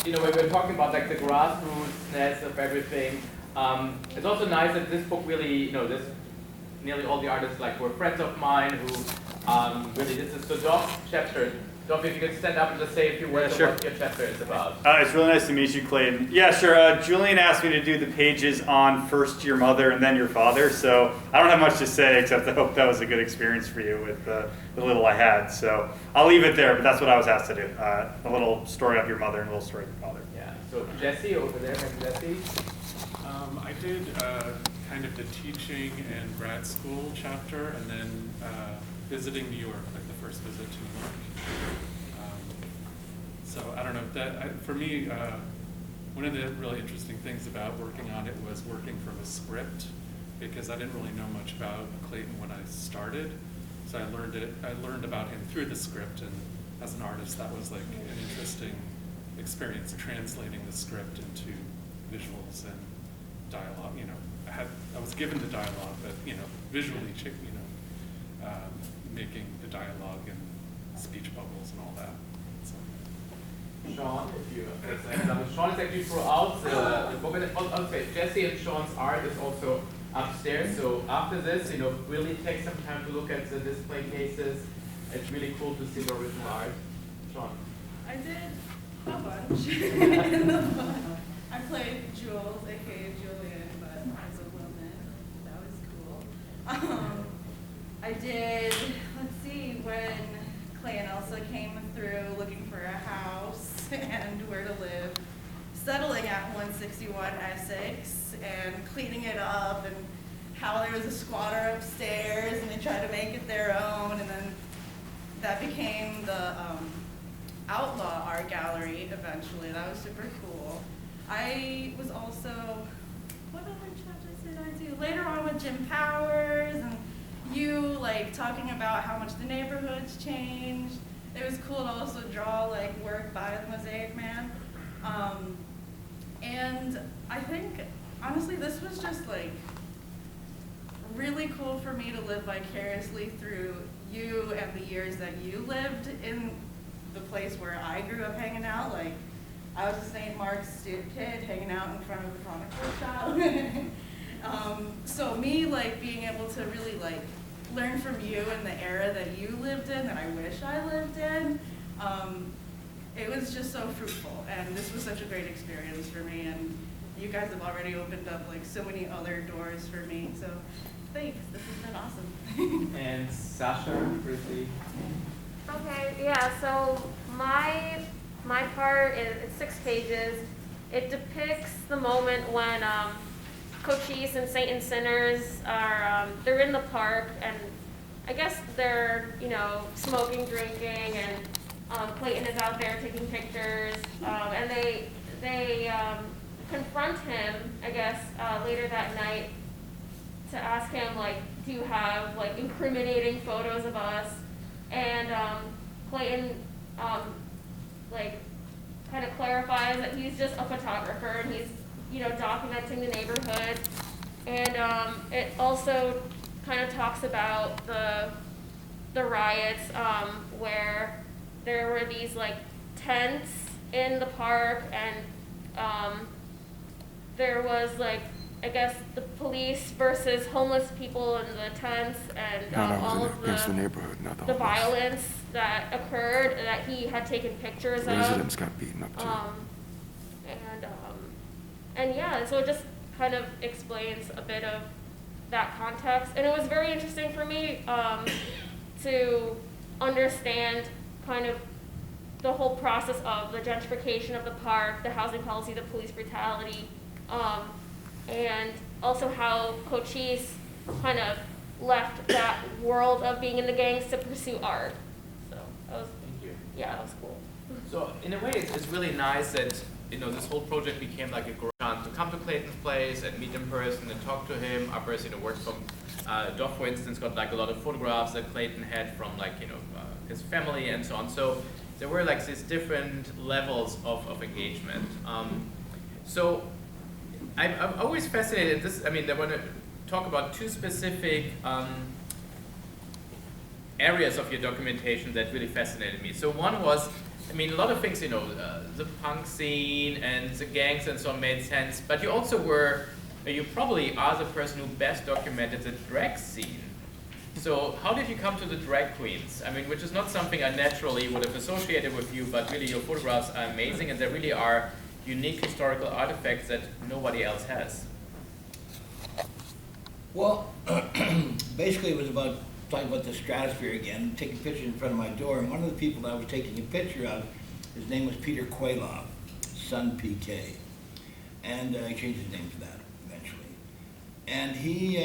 you know, when we're talking about like the grassrootsness of everything, it's also nice that this book really, you know, nearly all the artists like were friends of mine who really, this is the Dov chapter. Dov, if you could stand up and just say a few words sure. about what your chapter is about. It's really nice to meet you, Clayton. Yeah, sure. Julian asked me to do the pages on first your mother and then your father, so I don't have much to say except I hope that was a good experience for you with the little I had. So I'll leave it there, but that's what I was asked to do. A little story of your mother and a little story of your father. Yeah, so Jesse over there, maybe Jesse. I did kind of the teaching and grad school chapter, and then visiting New York, like the first visit to New York. So I don't know, for me, one of the really interesting things about working on it was working from a script, because I didn't really know much about Clayton when I started. So I learned about him through the script, and as an artist, that was like an interesting experience, translating the script into visuals and dialogue. You know, I was given the dialogue, but you know, visually, making the dialogue and speech bubbles and all that. So. Sean, if you Sean is actually throughout the book. And I'll say Jesse and Sean's art is also upstairs. So after this, you know, really take some time to look at the display cases. It's really cool to see the original art. Sean. I did a bunch in the book. I played Jules, aka Julian, but as a woman. That was cool. I did, let's see, when Clay and Elsa came through looking for a house and where to live, settling at 161 Essex and cleaning it up, and how there was a squatter upstairs and they tried to make it their own, and then that became the Outlaw Art Gallery eventually. That was super cool. I was also, what other chapters did I do? Later on with Jim Powers, and you like talking about how much the neighborhood's changed. It was cool to also draw like work by the Mosaic Man. And I think, honestly, this was just like really cool for me to live vicariously through you and the years that you lived in the place where I grew up hanging out. Like, I was a St. Mark's student kid hanging out in front of the Chronicle shop. So me like being able to really like learn from you and the era that you lived in, that I wish I lived in, it was just so fruitful, and this was such a great experience for me, and you guys have already opened up like so many other doors for me, so thanks, this has been awesome. And Sasha, briefly. Okay, yeah, so my part is, it's 6 pages. It depicts the moment when Cochise and Saint and Sinners are, they're in the park, and I guess they're, you know, smoking, drinking, and Clayton is out there taking pictures, and they confront him, I guess, later that night to ask him, like, do you have, like, incriminating photos of us? And Clayton, like, kind of clarifies that he's just a photographer, and he's, you know, documenting the neighborhood. And it also kind of talks about the riots, where there were these like tents in the park, and there was like, I guess, the police versus homeless people in the tents, and all of against the neighborhood, not the the homeless. violence that occurred that he had taken pictures of. Residents got beaten up too. And yeah, so it just kind of explains a bit of that context. And it was very interesting for me to understand kind of the whole process of the gentrification of the park, the housing policy, the police brutality, and also how Cochise kind of left that world of being in the gangs to pursue art. So that was, Thank you. yeah, that was cool. So in a way, it's really nice that this whole project became like a chance to come to Clayton's place and meet in person and talk to him. Others, worked from Doc, for instance, got like a lot of photographs that Clayton had from like his family and so on. So there were like these different levels of engagement. So I'm always fascinated. I want to talk about two specific areas of your documentation that really fascinated me. So one was, a lot of things, the punk scene and the gangs and so on made sense, but you also you probably are the person who best documented the drag scene. So how did you come to the drag queens? Which is not something I naturally would have associated with you, but really your photographs are amazing and there really are unique historical artifacts that nobody else has. Well, basically it was about talking about the stratosphere again, taking pictures in front of my door, and one of the people that I was taking a picture of, his name was Peter Quayloff, son PK, and he changed his name to that eventually. And he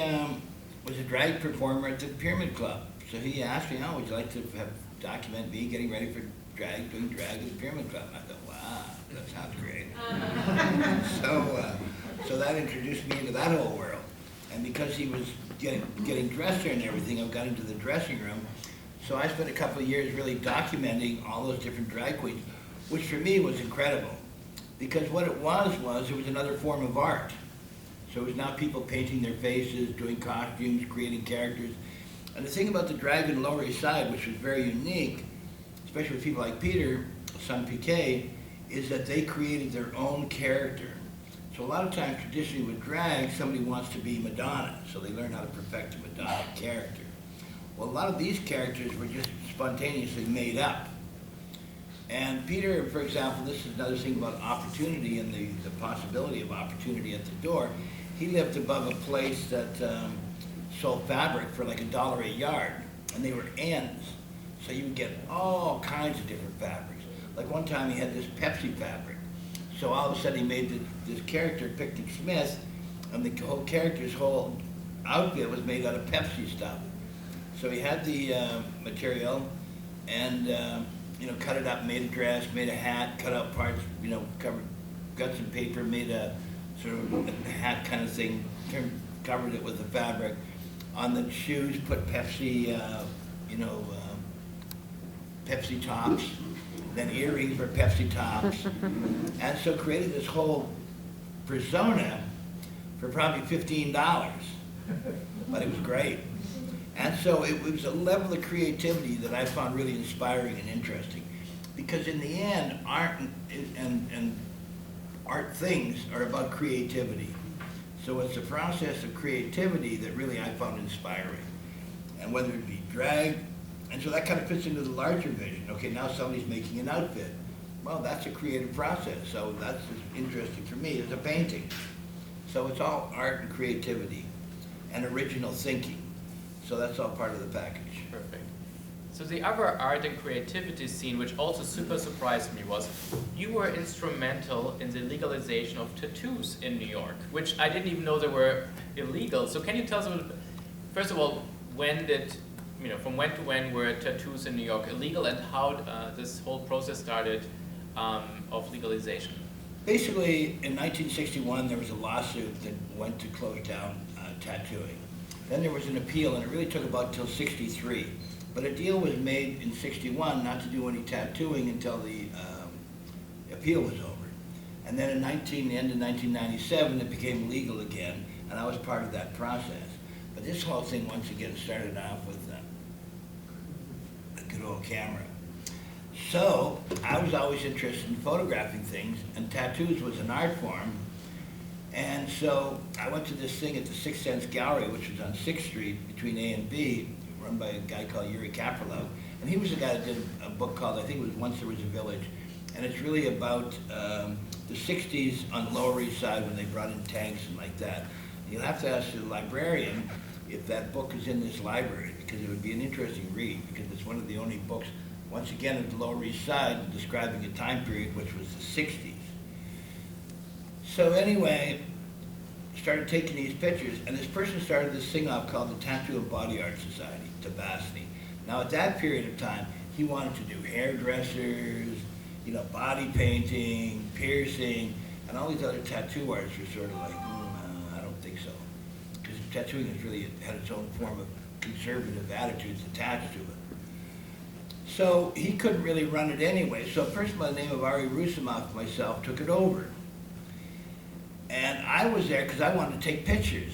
was a drag performer at the Pyramid Club, so he asked me, would you like to document me getting ready for drag, doing drag at the Pyramid Club? I thought, wow, that sounds great. So that introduced me into that whole world. And because he was getting dressed there and everything, I got into the dressing room. So I spent a couple of years really documenting all those different drag queens, which for me was incredible. Because what it was another form of art. So it was now people painting their faces, doing costumes, creating characters. And the thing about the drag in the Lower East Side, which was very unique, especially with people like Peter, son PK, is that they created their own character. So a lot of times, traditionally with drag, somebody wants to be Madonna, so they learn how to perfect a Madonna character. Well, a lot of these characters were just spontaneously made up. And Peter, for example, this is another thing about opportunity and the possibility of opportunity at the door. He lived above a place that sold fabric for like $1 a yard, and they were ends. So you would get all kinds of different fabrics. Like one time he had this Pepsi fabric. So all of a sudden he made this character, Picnic Smith, and the whole character's whole outfit was made out of Pepsi stuff. So he had the material and cut it up, made a dress, made a hat, cut out parts, got some paper, made a sort of a hat kind of thing, covered it with the fabric. On the shoes, put Pepsi, Pepsi tops. Then earrings were Pepsi tops, and so created this whole persona for probably $15, but it was great. And so it was a level of creativity that I found really inspiring and interesting, because in the end, art and art things are about creativity. So it's the process of creativity that really I found inspiring, and whether it be drag. And so that kind of fits into the larger vision. Okay, now somebody's making an outfit. Well, that's a creative process, so that's as interesting for me as a painting. So it's all art and creativity and original thinking. So that's all part of the package. Perfect. So the other art and creativity scene, which also super surprised me, was you were instrumental in the legalization of tattoos in New York, which I didn't even know they were illegal. So can you tell us a little bit, first of all, from when to when were tattoos in New York illegal, and how this whole process started of legalization? Basically, in 1961, there was a lawsuit that went to close down tattooing. Then there was an appeal, and it really took about till '63. But a deal was made in '61 not to do any tattooing until the appeal was over. And then in the end of 1997, it became legal again, and I was part of that process. But this whole thing, once again, started off with a good old camera. So I was always interested in photographing things, and tattoos was an art form. And so I went to this thing at the Sixth Sense Gallery, which was on 6th Street between A and B, run by a guy called Yuri Kapralov. And he was the guy that did a book called, I think it was Once There Was a Village. And it's really about the 60s on the Lower East Side when they brought in tanks and like that. And you'll have to ask the librarian if that book is in this library, because it would be an interesting read, because it's one of the only books, once again, at the Lower East Side, describing a time period which was the 60s. So anyway, started taking these pictures, and this person started this thing up called the Tattoo and Body Art Society, Tabasny. Now at that period of time, he wanted to do hairdressers, you know, body painting, piercing, and all these other tattoo artists were sort of like, I don't think so. Because tattooing has really had its own form of conservative attitudes attached to it. So he couldn't really run it anyway. So a person by the name of Ari Rusimov and myself took it over. And I was there because I wanted to take pictures.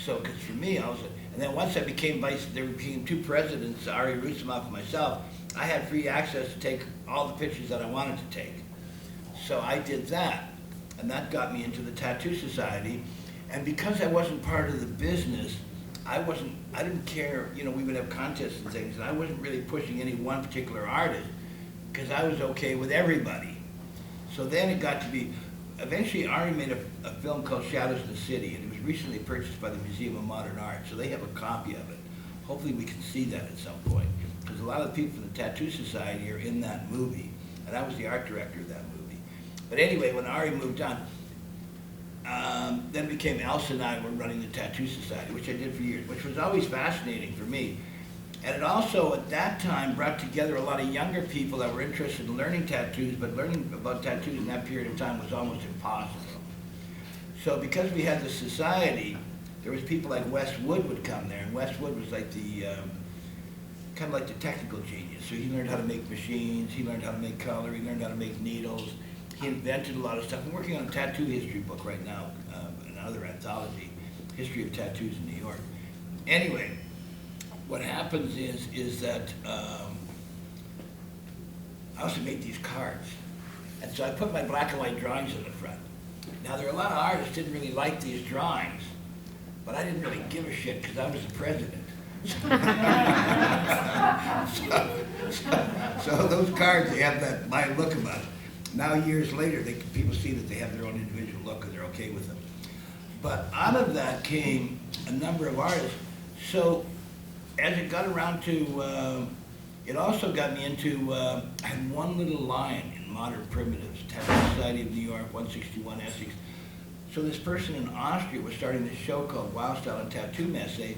So, because for me, and then once I became there became two presidents, Ari Rusimov and myself, I had free access to take all the pictures that I wanted to take. So I did that. And that got me into the Tattoo Society. And because I wasn't part of the business, I didn't care, you know, we would have contests and things, and I wasn't really pushing any one particular artist, because I was okay with everybody. So then it got to be, eventually Ari made a film called Shadows in the City, and it was recently purchased by the Museum of Modern Art, so they have a copy of it. Hopefully we can see that at some point, because a lot of the people from the Tattoo Society are in that movie, and I was the art director of that movie. But anyway, when Ari moved on, then became Elsa and I were running the Tattoo Society, which I did for years, which was always fascinating for me. And it also, at that time, brought together a lot of younger people that were interested in learning tattoos, but learning about tattoos in that period of time was almost impossible. So because we had the society, there was people like Wes Wood would come there, and Wes Wood was like the, kind of like the technical genius. So he learned how to make machines, he learned how to make color, he learned how to make needles. He invented a lot of stuff. I'm working on a tattoo history book right now, another anthology, History of Tattoos in New York. Anyway, what happens is that I also made these cards. And so I put my black and white drawings in the front. Now there are a lot of artists who didn't really like these drawings, but I didn't really give a shit because I was the president. So those cards, they have that my look about it. Now, years later, people see that they have their own individual look and they're okay with them. But out of that came a number of artists. So as it got around to, it also got me into, I had one little line in Modern Primitives, Tattoo Society of New York, 161 Essex. So this person in Austria was starting this show called Wild Style and Tattoo Messe,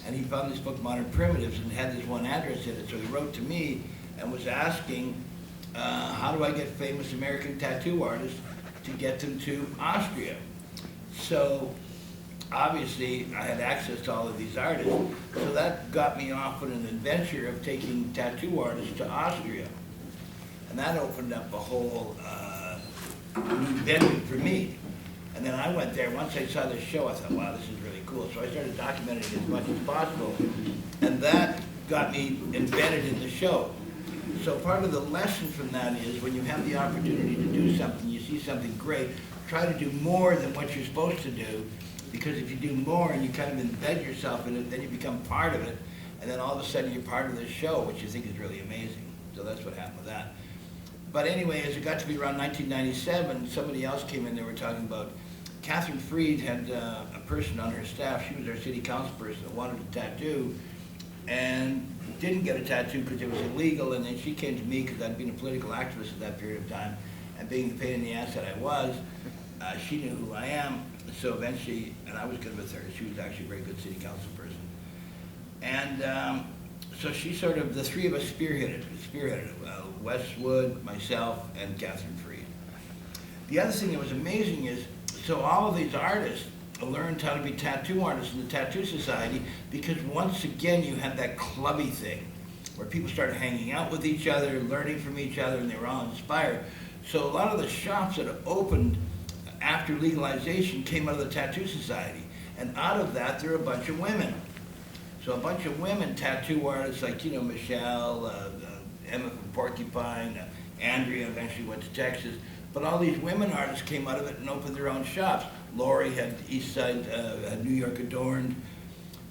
and he found this book, Modern Primitives, and had this one address in it. So he wrote to me and was asking, how do I get famous American tattoo artists to get them to Austria? So obviously I had access to all of these artists, so that got me off on an adventure of taking tattoo artists to Austria. And that opened up a whole new venue for me. And then I went there, once I saw this show, I thought, wow, this is really cool. So I started documenting it as much as possible, and that got me embedded in the show. So part of the lesson from that is when you have the opportunity to do something, you see something great, try to do more than what you're supposed to do, because if you do more and you kind of embed yourself in it, then you become part of it, and then all of a sudden you're part of this show, which you think is really amazing. So that's what happened with that. But anyway, as it got to be around 1997, somebody else came in, they were talking about, Catherine Freed had a person on her staff, she was our city council person that wanted a tattoo, and didn't get a tattoo because it was illegal, and then she came to me because I'd been a political activist at that period of time, and being the pain in the ass that I was, she knew who I am, so eventually, and I was good with her, she was actually a very good city council person. And so she sort of, the three of us spearheaded it, Wes Wood, myself, and Catherine Freed. The other thing that was amazing is, so all of these artists learned how to be tattoo artists in the Tattoo Society, because once again you had that clubby thing where people started hanging out with each other, learning from each other, and they were all inspired. So a lot of the shops that opened after legalization came out of the Tattoo Society, and out of that there are a bunch of women. So a bunch of women tattoo artists like, you know, Michelle, Emma from Porcupine, Andrea eventually went to Texas, but all these women artists came out of it and opened their own shops. Lori had East Side, New York Adorned.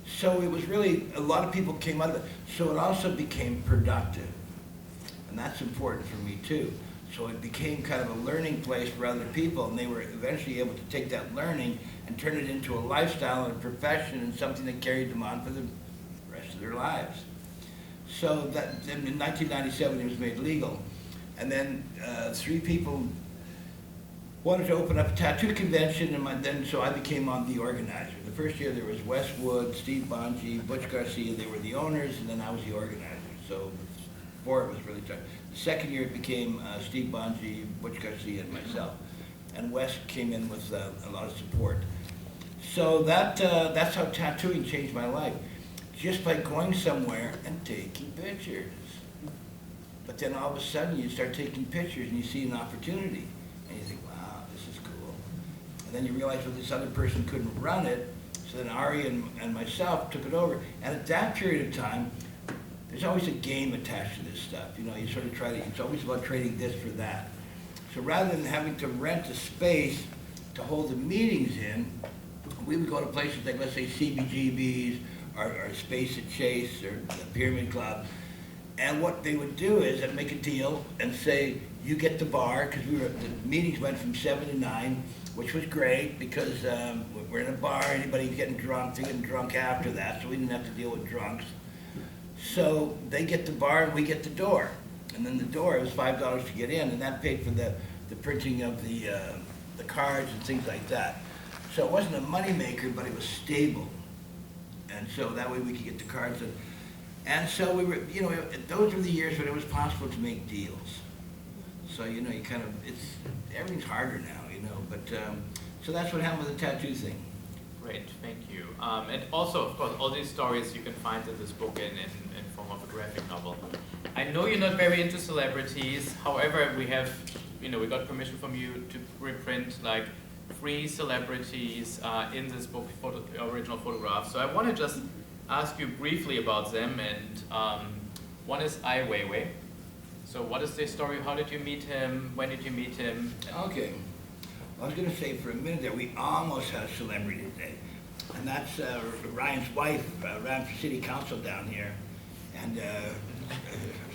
So it was really, a lot of people came out of it. So it also became productive. And that's important for me too. So it became kind of a learning place for other people, and they were eventually able to take that learning and turn it into a lifestyle and a profession and something that carried them on for the rest of their lives. So that, in 1997 it was made legal. And then three people wanted to open up a tattoo convention, and so I became the organizer. The first year there was Wes Wood, Steve Bonji, Butch Garcia, they were the owners, and then I was the organizer. So before it was really tough. Second year it became Steve Bonji, Butch Garcia, and myself. And Wes came in with a lot of support. So that's how tattooing changed my life. Just by going somewhere and taking pictures. But then all of a sudden you start taking pictures and you see an opportunity. And you think, wow, this is cool. And then you realize, well, this other person couldn't run it. So then Ari and myself took it over. And at that period of time, there's always a game attached to this stuff. You know, you sort of try to, it's always about trading this for that. So rather than having to rent a space to hold the meetings in, we would go to places like, let's say, CBGB's, or Space at Chase, or the Pyramid Club. And what they would do is they'd make a deal and say, you get the bar, because the meetings went from 7 to 9, which was great because we're in a bar, anybody getting drunk, they're getting drunk after that, so we didn't have to deal with drunks. So they get the bar and we get the door. And then the door, it was $5 to get in, and that paid for the printing of the cards and things like that. So it wasn't a money maker, but it was stable. And so that way we could get the cards in. And so we were, you know, those were the years when it was possible to make deals. So, you know, you kind of, everything's harder now, you know, but, so that's what happened with the tattoo thing. Great, thank you. And also, of course, all these stories you can find in this book in form of a graphic novel. I know you're not very into celebrities, however, we have, you know, we got permission from you to reprint like 3 celebrities in this book, original photographs. So I want to just ask you briefly about them, and one is Ai Weiwei. So what is the story? How did you meet him? When did you meet him? Okay. I was going to say for a minute there, we almost had a celebrity today. And that's Ryan's wife ran for city council down here. And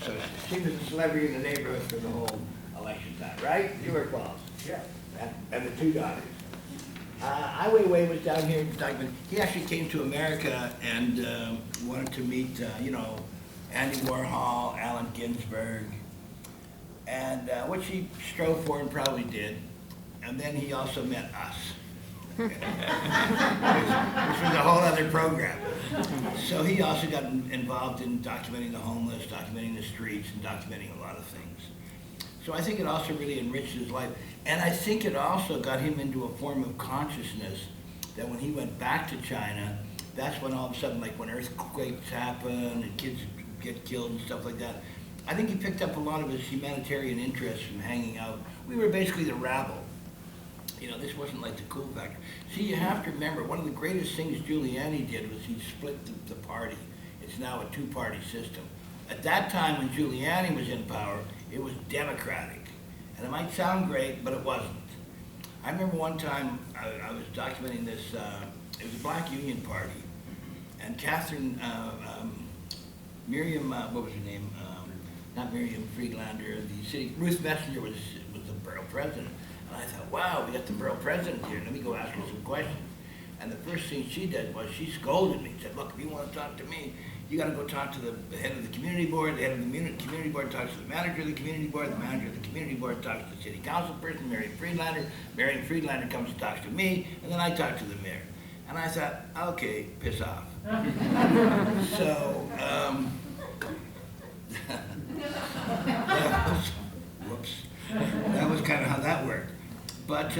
so she was a celebrity in the neighborhood for the whole election time, right? You were close. Yeah. And the 2 daughters. Ai Weiwei was down here in Douglas. He actually came to America and wanted to meet, you know, Andy Warhol, Allen Ginsberg, and which he strove for and probably did. And then he also met us, which was a whole other program. So he also got involved in documenting the homeless, documenting the streets, and documenting a lot of things. So I think it also really enriched his life. And I think it also got him into a form of consciousness that when he went back to China, that's when all of a sudden, like when earthquakes happen and kids get killed and stuff like that, I think he picked up a lot of his humanitarian interests from hanging out. We were basically the rabble. You know, this wasn't like the cool factor. See, you have to remember, one of the greatest things Giuliani did was he split the party. It's now a 2-party system. At that time when Giuliani was in power, it was democratic. And it might sound great, but it wasn't. I remember one time I was documenting this, it was a black union party, and Catherine, Miriam, what was her name? Not Miriam Friedlander, the city, Ruth Messenger was the borough president. And I thought, wow, we got the borough president here, let me go ask her some questions. And the first thing she did was she scolded me, said, look, if you want to talk to me, you got to go talk to the head of the community board. The head of the community board talks to the manager of the community board. The manager of the community board talks to the city council person, Marion Friedlander. Marion Friedlander comes and talks to me, and then I talk to the mayor. And I thought, okay, piss off. So, that was kind of how that worked. But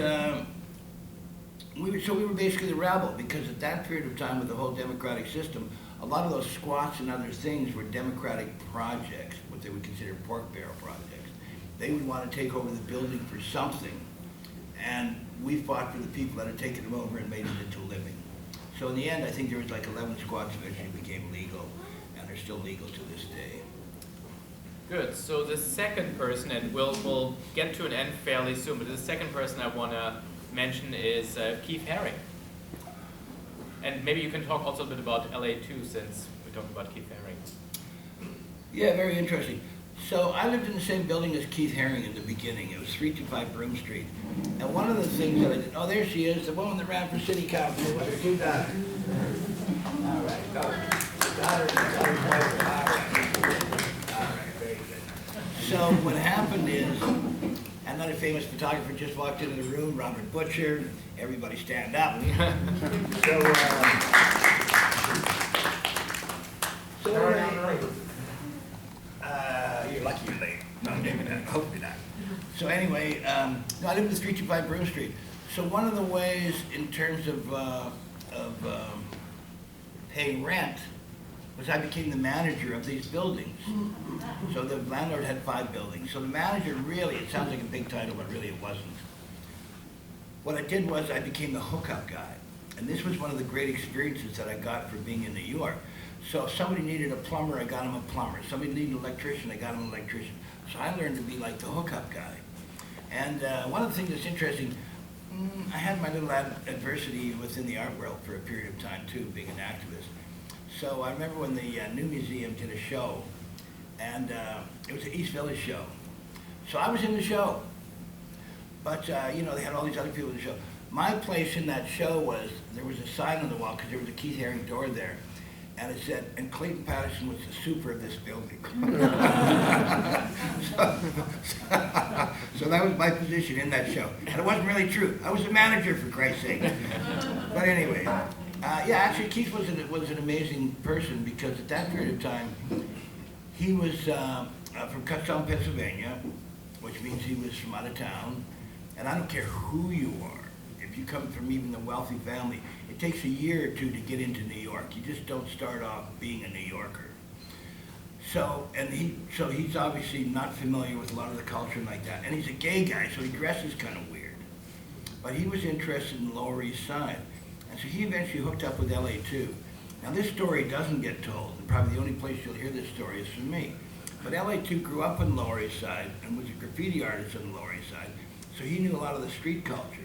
we were basically the rabble, because at that period of time with the whole democratic system, a lot of those squats and other things were democratic projects, what they would consider pork barrel projects. They would want to take over the building for something, and we fought for the people that had taken them over and made it into a living. So in the end, I think there was like 11 squats eventually became legal, and they're still legal to this day. Good. So the second person, and we'll get to an end fairly soon, but the second person I want to mention is Keith Haring. And maybe you can talk also a bit about LA too, since we're talking about Keith Haring. Yeah, very interesting. So I lived in the same building as Keith Haring in the beginning. It was 325 Broome Street. And one of the things that I did, oh, there she is, the woman that ran for city council with her 2 daughters. All right, go. Daughter's wife. All right, very good. So what happened is, another famous photographer just walked into the room, Robert Butcher. Everybody stand up. So you're lucky you're late. No, maybe not. Hopefully not. So anyway, no, I live in 325 Broome Street. So one of the ways in terms of paying rent was I became the manager of these buildings. So the landlord had 5 buildings. So the manager really, it sounds like a big title, but really it wasn't. What I did was I became the hookup guy. And this was one of the great experiences that I got for being in New York. So if somebody needed a plumber, I got him a plumber. Somebody needed an electrician, I got him an electrician. So I learned to be like the hookup guy. And one of the things that's interesting, I had my little adversity within the art world for a period of time too, being an activist. So I remember when the New Museum did a show, and it was an East Village show. So I was in the show, but you know, they had all these other people in the show. My place in that show was, there was a sign on the wall, because there was a Keith Haring door there, and it said, and Clayton Patterson was the super of this building. So that was my position in that show. And it wasn't really true. I was a manager, for Christ's sake. But anyway, yeah, actually Keith was an amazing person, because at that period of time, he was from Cutztown, Pennsylvania, which means he was from out of town. And I don't care who you are, if you come from even the wealthy family, it takes a year or 2 to get into New York. You just don't start off being a New Yorker. So he's obviously not familiar with a lot of the culture like that. And he's a gay guy, so he dresses kind of weird. But he was interested in the Lower East Side. And so he eventually hooked up with LA too. Now this story doesn't get told, and probably the only place you'll hear this story is from me. But LA2 grew up on the Lower East Side and was a graffiti artist on the Lower East Side, so he knew a lot of the street culture.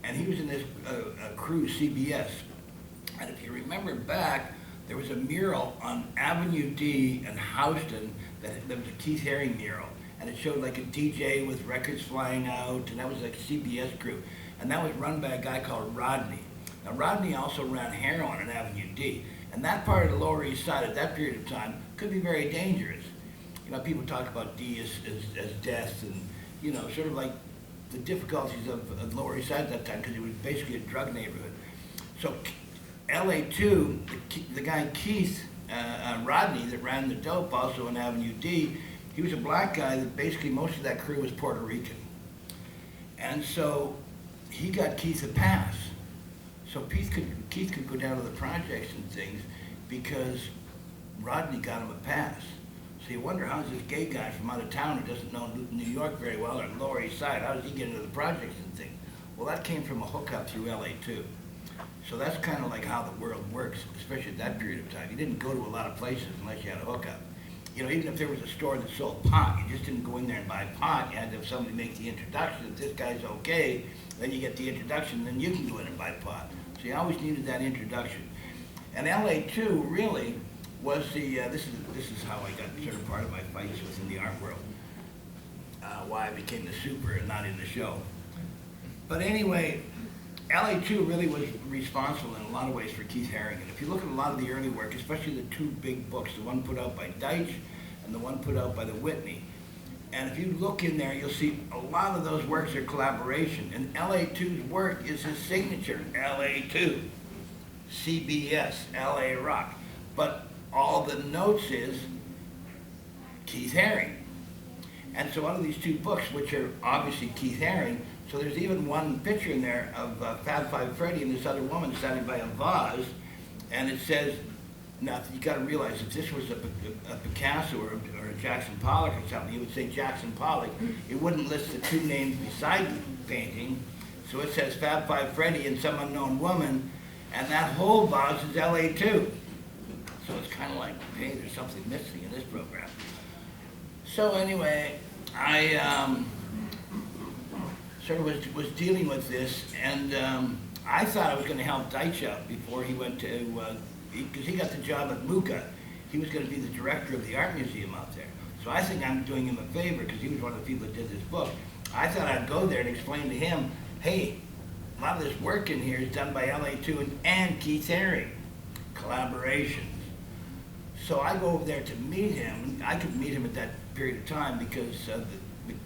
And he was in this crew, CBS. And if you remember back, there was a mural on Avenue D in Houston that was a Keith Haring mural. And it showed like a DJ with records flying out, and that was like a CBS crew. And that was run by a guy called Rodney. Now Rodney also ran heroin on Avenue D. And that part of the Lower East Side at that period of time could be very dangerous. You know, people talk about D as death, and, you know, sort of like the difficulties of Lower East Side at that time, because it was basically a drug neighborhood. So LA2, the guy Keith Rodney that ran the dope also on Avenue D, he was a black guy that basically most of that crew was Puerto Rican. And so he got Keith a pass. So Keith could go down to the projects and things because Rodney got him a pass. So you wonder, how's this gay guy from out of town who doesn't know New York very well, or Lower East Side, how does he get into the projects and things? Well, that came from a hookup through LA2. So that's kind of like how the world works, especially at that period of time. You didn't go to a lot of places unless you had a hookup. You know, even if there was a store that sold pot, you just didn't go in there and buy pot. You had to have somebody make the introduction. If this guy's okay, then you get the introduction, then you can go in and buy pot. So you always needed that introduction. And LA2 really was the, this is how I got sort of part of my fights within the art world, why I became the super and not in the show. But anyway, LA2 really was responsible in a lot of ways for Keith Haring. And if you look at a lot of the early work, especially the 2 big books, the one put out by Deitch and the one put out by the Whitney, and if you look in there, you'll see a lot of those works are collaboration. And LA2's work is his signature, LA2, CBS, LA Rock. But all the notes is Keith Haring. And so out of these 2 books, which are obviously Keith Haring, so there's even one picture in there of Fab Five Freddy and this other woman standing by a vase, and it says, now you got to realize if this was a Picasso or a Jackson Pollock or something, you would say Jackson Pollock. It wouldn't list the 2 names beside the painting. So it says Fab Five Freddy and some unknown woman, and that whole vase is LA2. So it's kind of like, hey, there's something missing in this program. So anyway, I sort of was dealing with this, and I thought I was going to help Deitch out before he went to, because he got the job at MUCA. He was going to be the director of the art museum out there. So I think I'm doing him a favor, because he was one of the people that did this book. I thought I'd go there and explain to him, hey, a lot of this work in here is done by LA2 and Keith Haring, collaborations. So I go over there to meet him. I could meet him at that period of time because the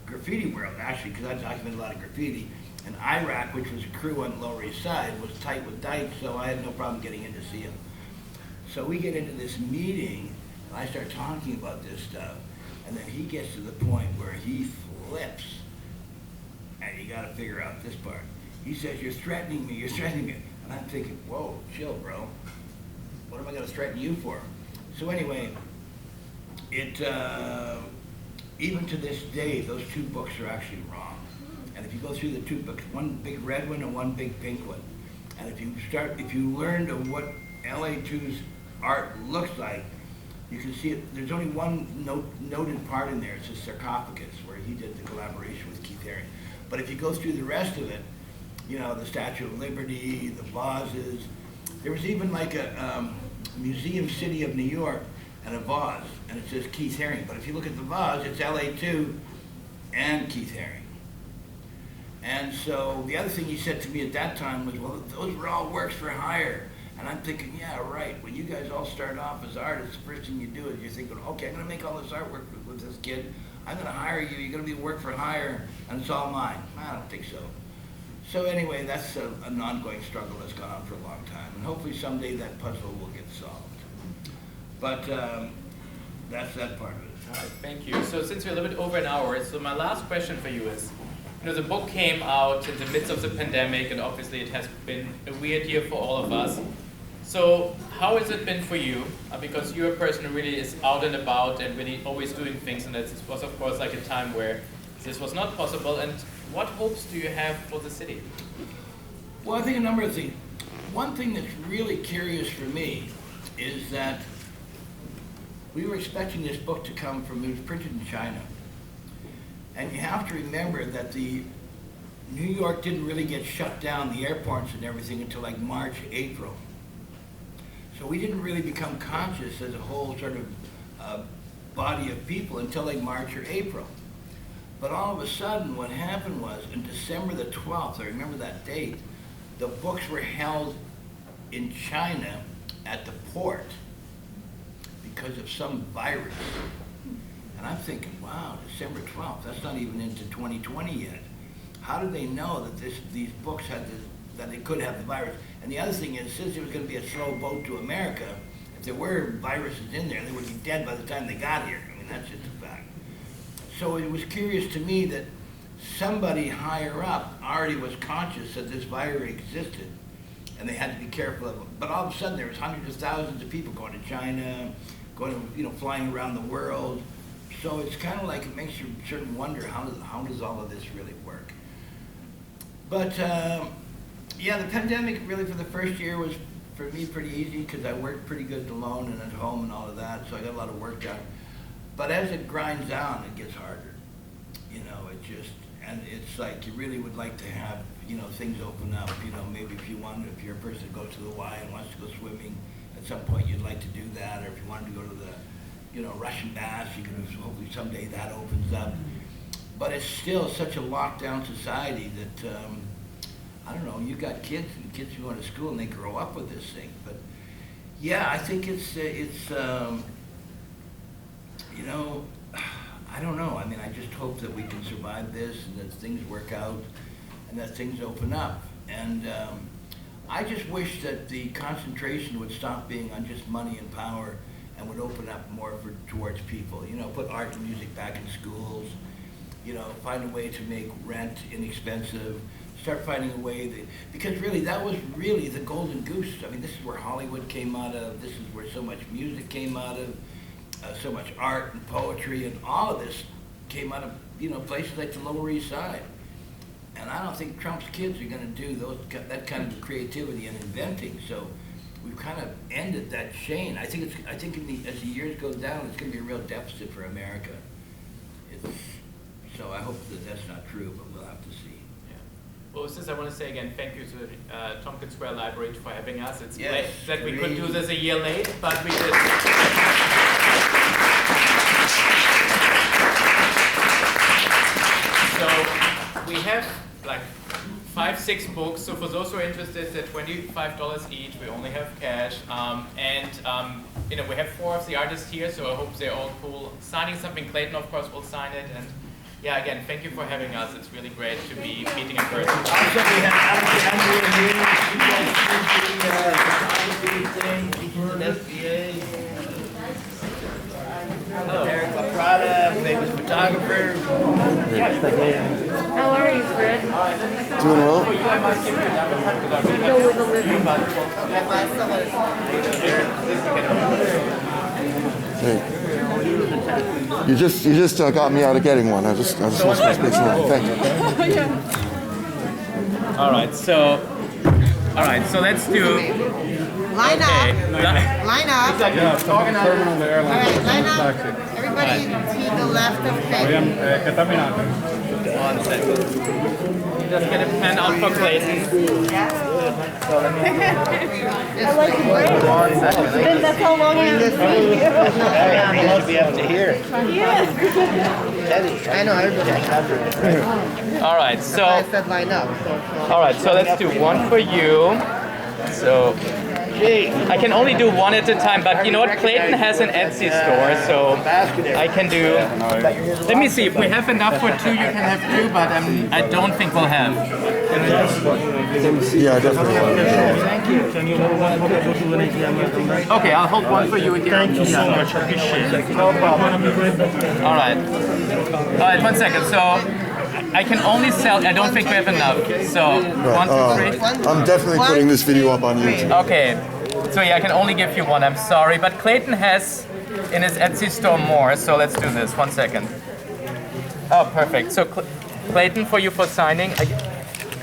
graffiti world, actually, because I documented a lot of graffiti, and Iraq, which was a crew on the Lower East Side, was tight with Deitch, so I had no problem getting in to see him. So we get into this meeting, and I start talking about this stuff, And then he gets to the point where he flips. And you gotta figure out this part. He says, you're threatening me, you're threatening me. And I'm thinking, whoa, chill, bro. What am I gonna threaten you for? So anyway, even to this day, those two books are actually wrong. And if you go through the two books, one big red one and one big pink one, and if you learn to what LA2's art looks like, you can see it. There's only one noted part in there. It's a sarcophagus where he did the collaboration with Keith Haring. But if you go through the rest of it, you know, the Statue of Liberty, the vases. There was even like a Museum City of New York and a vase, and it says Keith Haring. But if you look at the vase, it's LA2 and Keith Haring. And so the other thing he said to me at that time was, well, those were all works for hire. And I'm thinking, yeah, right. When you guys all start off as artists, the first thing you do is you're thinking, okay, I'm going to make all this artwork with this kid. I'm going to hire you. You're going to be work for hire, and it's all mine. I don't think so. So anyway, that's an ongoing struggle that's gone on for a long time. And hopefully someday that puzzle will get solved. But that's that part of it. All right, thank you. So since we're a little bit over an hour, so my last question for you is, you know, the book came out in the midst of the pandemic, and obviously it has been a weird year for all of us. So how has it been for you? Because you're a person who really is out and about and really always doing things, and this was of course like a time where this was not possible. And what hopes do you have for the city? Well, I think a number of things. One thing that's really curious for me is that we were expecting this book to come from, it was printed in China. And you have to remember that New York didn't really get shut down, the airports and everything, until like March, April. So we didn't really become conscious as a whole sort of body of people until like March or April. But all of a sudden, what happened was, in December the 12th, I remember that date, the books were held in China at the port because of some virus. And I'm thinking, wow, December 12th, that's not even into 2020 yet. How did they know that these books had that they could have the virus? And the other thing is, since it was going to be a slow boat to America, if there were viruses in there, they would be dead by the time they got here. I mean, that's just a fact. So it was curious to me that somebody higher up already was conscious that this virus existed, and they had to be careful of it. But all of a sudden, there was hundreds of thousands of people going to China, flying around the world. So it's kind of like, it makes you sort of wonder, how does all of this really work? But yeah, the pandemic really for the first year was, for me, pretty easy because I worked pretty good alone and at home and all of that, so I got a lot of work done. But as it grinds down, it gets harder. You know, and it's like you really would like to have, things open up. Maybe if you're a person that goes to the Y and wants to go swimming, at some point you'd like to do that, or if you wanted to go to the Russian baths, you can hopefully someday that opens up. But it's still such a lockdown society that, I don't know, you got kids who go to school and they grow up with this thing. But yeah, I think it's I don't know. I mean, I just hope that we can survive this and that things work out and that things open up. And I just wish that the concentration would stop being on just money and power and would open up more towards people. Put art and music back in schools. Find a way to make rent inexpensive. Start finding a way because really that was really the golden goose. I mean, this is where Hollywood came out of. This is where so much music came out of. So much art and poetry and all of this came out of places like the Lower East Side. And I don't think Trump's kids are going to do that kind of creativity and inventing. So we've kind of ended that chain. I think as the years go down, it's going to be a real deficit for America. So I hope that that's not true, but we'll have to see. Yeah. Well, since I want to say again, thank you to Tompkins Square Library for having us. It's yes, great that we could do this a year late, but we did. So we have like 5-6 books. So for those who are interested, they're $25 each. We only have cash, we have 4 of the artists here, so I hope they're all cool. Signing something, Clayton of course will sign it, and yeah, again, thank you for having us. It's really great to be meeting in person. Also, we have Andrew and you guys did the photography thing, SBA. Hello. Eric Laprada. How are you, Fred? Doing well? Go with the living. Hey. You just got me out of getting one. I just want to speak some more. Thank you. All right, so let's do. Line up. Line up. Yeah, Organize. on the airline. All right, line up. Everybody to the left of Clayton. ¿Qué está mirando? 1 second. Just get a pen out for Clayton. I like the break. 1 second. Then that's how long I have You must be up to here. Yeah. I know, everybody. All right, I said line up. all right, so let's do one for you. So, I can only do one at a time, but you know what? Clayton has an Etsy store, so I can do. Let me see. If we have enough for two, you can have two, but I don't think we'll have. Yeah, definitely. Thank you. Can you hold one for Okay, I'll hold one for you here. Thank you so much. No problem. All right. All right, 1 second. So. I can only sell. I don't think we have enough. So, 1, 2, 3. I'm definitely putting this video up on YouTube. Okay. So yeah, I can only give you one. I'm sorry, but Clayton has in his Etsy store more. So let's do this. 1 second. Oh, perfect. So Clayton, for you for signing.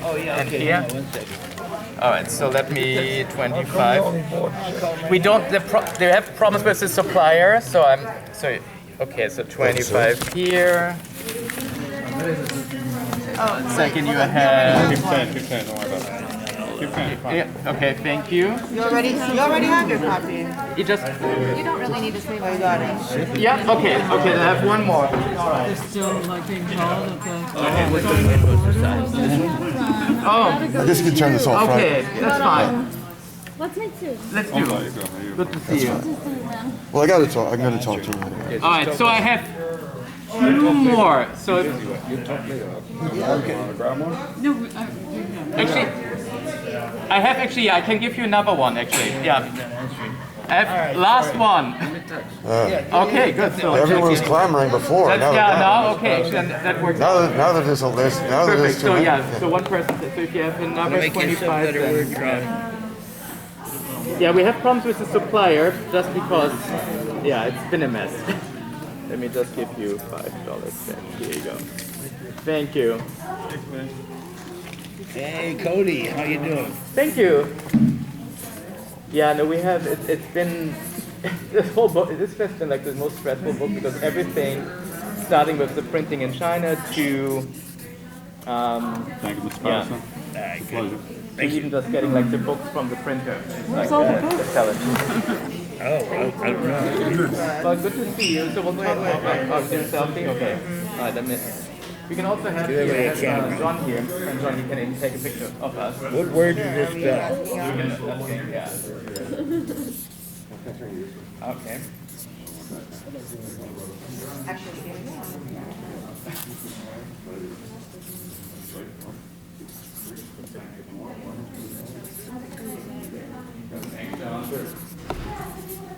Oh, yeah, And okay. here. Yeah, 1 second. All right. So let me 25. We don't. They have problems with the supplier. So okay. So 25 here. Second, you have. Keep saying, don't worry about that. Keep saying, fine. Yeah, okay, thank you. You already have your copy. You just. You don't really need to say Oh, you got it. Yeah. Okay. Okay. I have one more. Oh. I guess you can turn this off, Okay. right? That's fine. Let's make two. Let's do it. Good to see you. Well, I'm going to talk to him anyway. All right. So I have two more. So actually, yeah, I can give you another one. Actually, yeah. I have last one. Okay, good. So Everyone was clamoring before. That's, Now yeah, they're now not. okay. Actually, that works. Now that there's a list, now that there's Perfect. too So many. yeah. So one person. So if you have another Make yourself 25, better word then, drop. yeah, we have problems with the supplier just because. Yeah, it's been a mess. Let me just give you $5 then. Here you go. Thank you. Hey, Cody, how you doing? Thank you. Yeah, no, we have. It's been this whole book. This has been like the most stressful book because everything, starting with the printing in China to. Thank you, Mr. Patterson. Pleasure. To even just getting like the books from the printer. It's like the challenge. Oh, I don't know. Well, good to see you. So we'll talk about your selfie. Okay. All right, we can also have here, John here, and John, you can take a picture of us. What word is this spell? Yeah. Okay.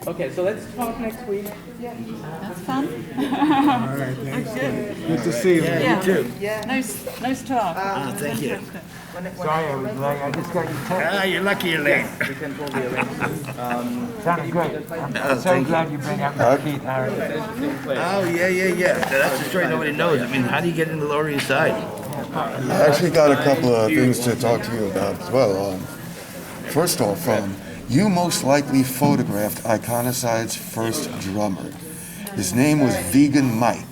Okay, so let's talk next week. That's fun. Good to see you. Yeah. You too. Nice talk. Ah, thank you. Sorry, I was late. I just got your text. Ah, you're lucky you're late. We can totally arrange. Sounds great. I'm so glad you bring up my Keith Harris. Oh, yeah. That's the story nobody knows. I mean, how do you get into the Lower East Side? I actually got a couple of things to talk to you about as well. First off, you most likely photographed Iconicide's first drummer. His name was Vegan Mike.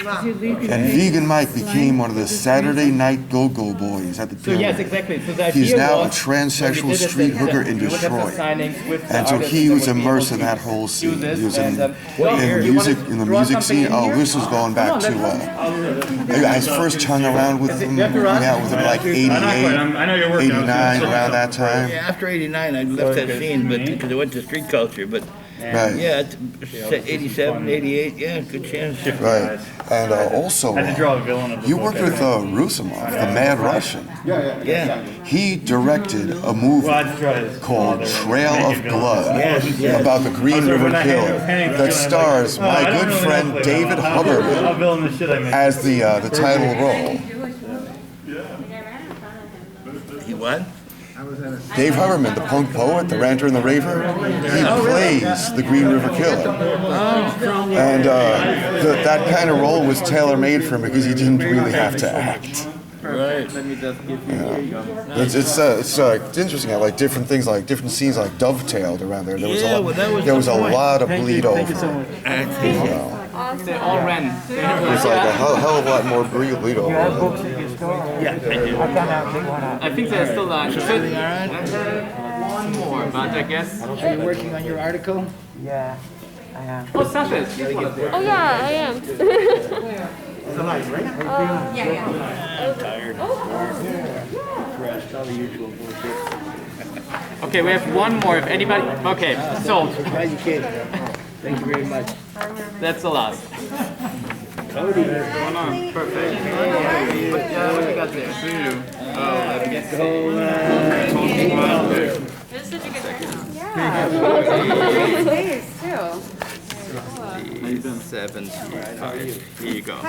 And Vegan Mike became one of the Saturday Night Go-Go Boys at the So Pyramid. yes, exactly. So the He's idea now a was, transsexual when we did it, street that hooker in we would have the Detroit. signings with the And so artists he that was would be immersed able in to that whole do scene. this, He was and, in here, you music, wanna in the draw music something scene. in Oh, here? this was going back to I first hung around with him, hung out with him like 88, I know you're working on 89, around that time. Yeah, after '89, I left that scene, but because I went to street culture. But Right. Yeah, 87, 88, yeah, good chance. Right. And also, I had to draw a villain of the you book, worked I with think. Rusumov, the Mad Russian. Yeah. He directed a movie Well, I just draw his called father, Trail naked of villain. Blood Yes, yes. about the Green So River when I Killer handed it that to him, stars I'm like, my I don't good really friend know Clayton. David I'll Huberman villain the shit I made. as the title role. You what? Dave Huberman, the punk poet, the ranter and the raver, he plays the Green River Killer. And that kind of role was tailor-made for him because he didn't really have to act. Right. Let me just give you here you go. It's interesting how like different things, like different scenes, like dovetailed around there. There was Yeah, a well, that was there was the a point. lot of bleed over. They all ran. There's like a hell of a lot more bleed over. You have books in your store? Yeah, I do. I can't pick one up. I think there's still Everything all right? one more, but I guess. Are you working on your article? Yeah, I am. Oh, Sasha, she's one of them. Oh yeah, I am. I'm tired. Depressed, all the usual bullshit. Okay, we have one more. If anybody. Okay, sold. Glad you came. Thank you very much. That's the last. Cody. What's going on? Perfect. What you got there? Let me get This is such a good turnout. Yeah. Nice too. 75. Here you go. All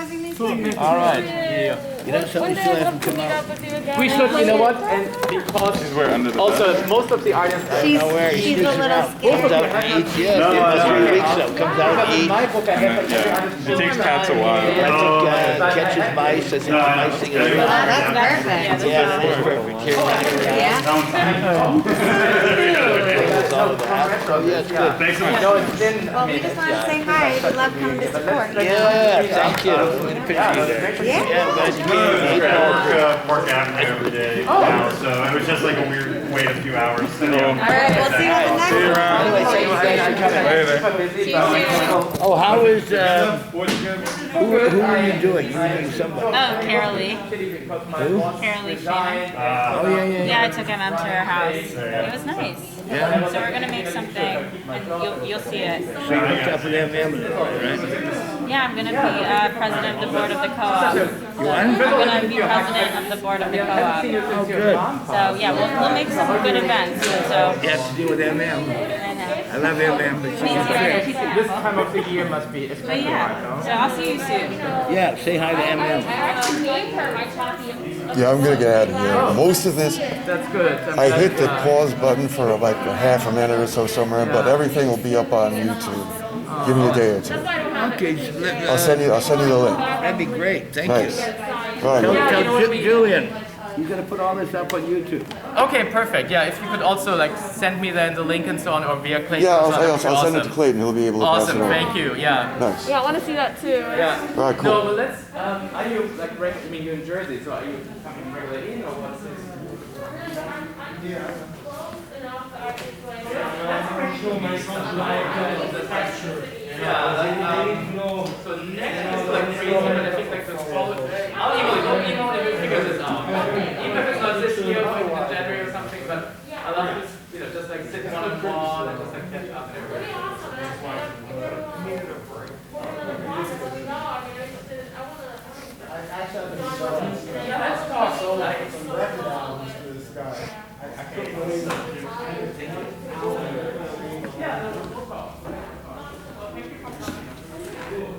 All right. Yeah. You know, something still hasn't come Meet out. up with you again. We should, you know what? And because also most of the artists I know where She's a little scared. Comes out in each, yeah, 3 weeks though. Comes out in in each. my book I have like every artist. It takes cats a while. I think catches mice. I think the mice thing is Oh, that's perfect. Yeah, it's perfect. Here, Yeah. Oh, yeah, it's good. Thanks so much. No, it's been. Well, we just want to say hi. We love coming to support. Yeah, thank you. I'm going to picture you there. Yeah, I'm glad you came. I Park Avenue every day now, so it was just like a weird wait a few hours. So, All right, we'll see you on the next See you one. around. Anyway, thank you guys. Oh, how is, who are you doing? You were doing somebody. Oh, Carolee. Carolee Shannon. Oh, yeah. Yeah, I took him out to her house. It was nice. Yeah. So we're gonna make something, and you'll see it. So you hooked up with MM, right? Yeah, I'm gonna be president of the board of the co-op. I'm gonna be president of the board of the co-op. Oh, good. So yeah, we'll make some good events. So You have to do with MM. I love MM, but she's great. This time of the year must be But especially yeah, hard, so I'll see you soon. Yeah, say hi to I MM. actually gave her my copy of Yeah, I'm gonna get out of here. Most of this, That's good. I hit the pause button for like a half a minute or so somewhere, but everything will be up on YouTube. Give me a day or two. Okay, so I'll send you the link. that'd be great. Thank Nice. you. All right. Tell Julian, he's gonna put all this up on YouTube. Okay, perfect. Yeah, if you could also like send me then the link and so on, or via Clayton. Yeah, or something, I'll send it to Clayton. He'll be able to pass it Awesome, on. thank you. Yeah. Nice. Yeah, I want to see that too. Yeah. All right, cool. No, but let's. Are you like? I mean, you're in Jersey, so are you coming regularly in, or what's this? So next is like crazy, but I think like the scroll. I'll even figure this out. Even if it's not this year, like in January or something, but I love this, just like sit one on one and just like catch up and everything. Yeah, that's talk so nice. Yeah, no problem. Well, thank you for coming.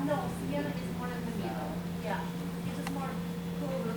No, Sienna is more in the middle. Yeah, it's just more cool.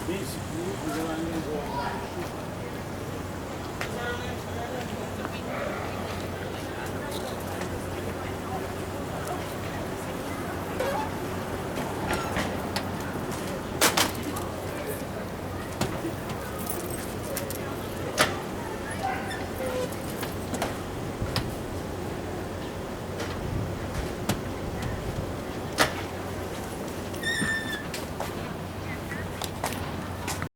Please.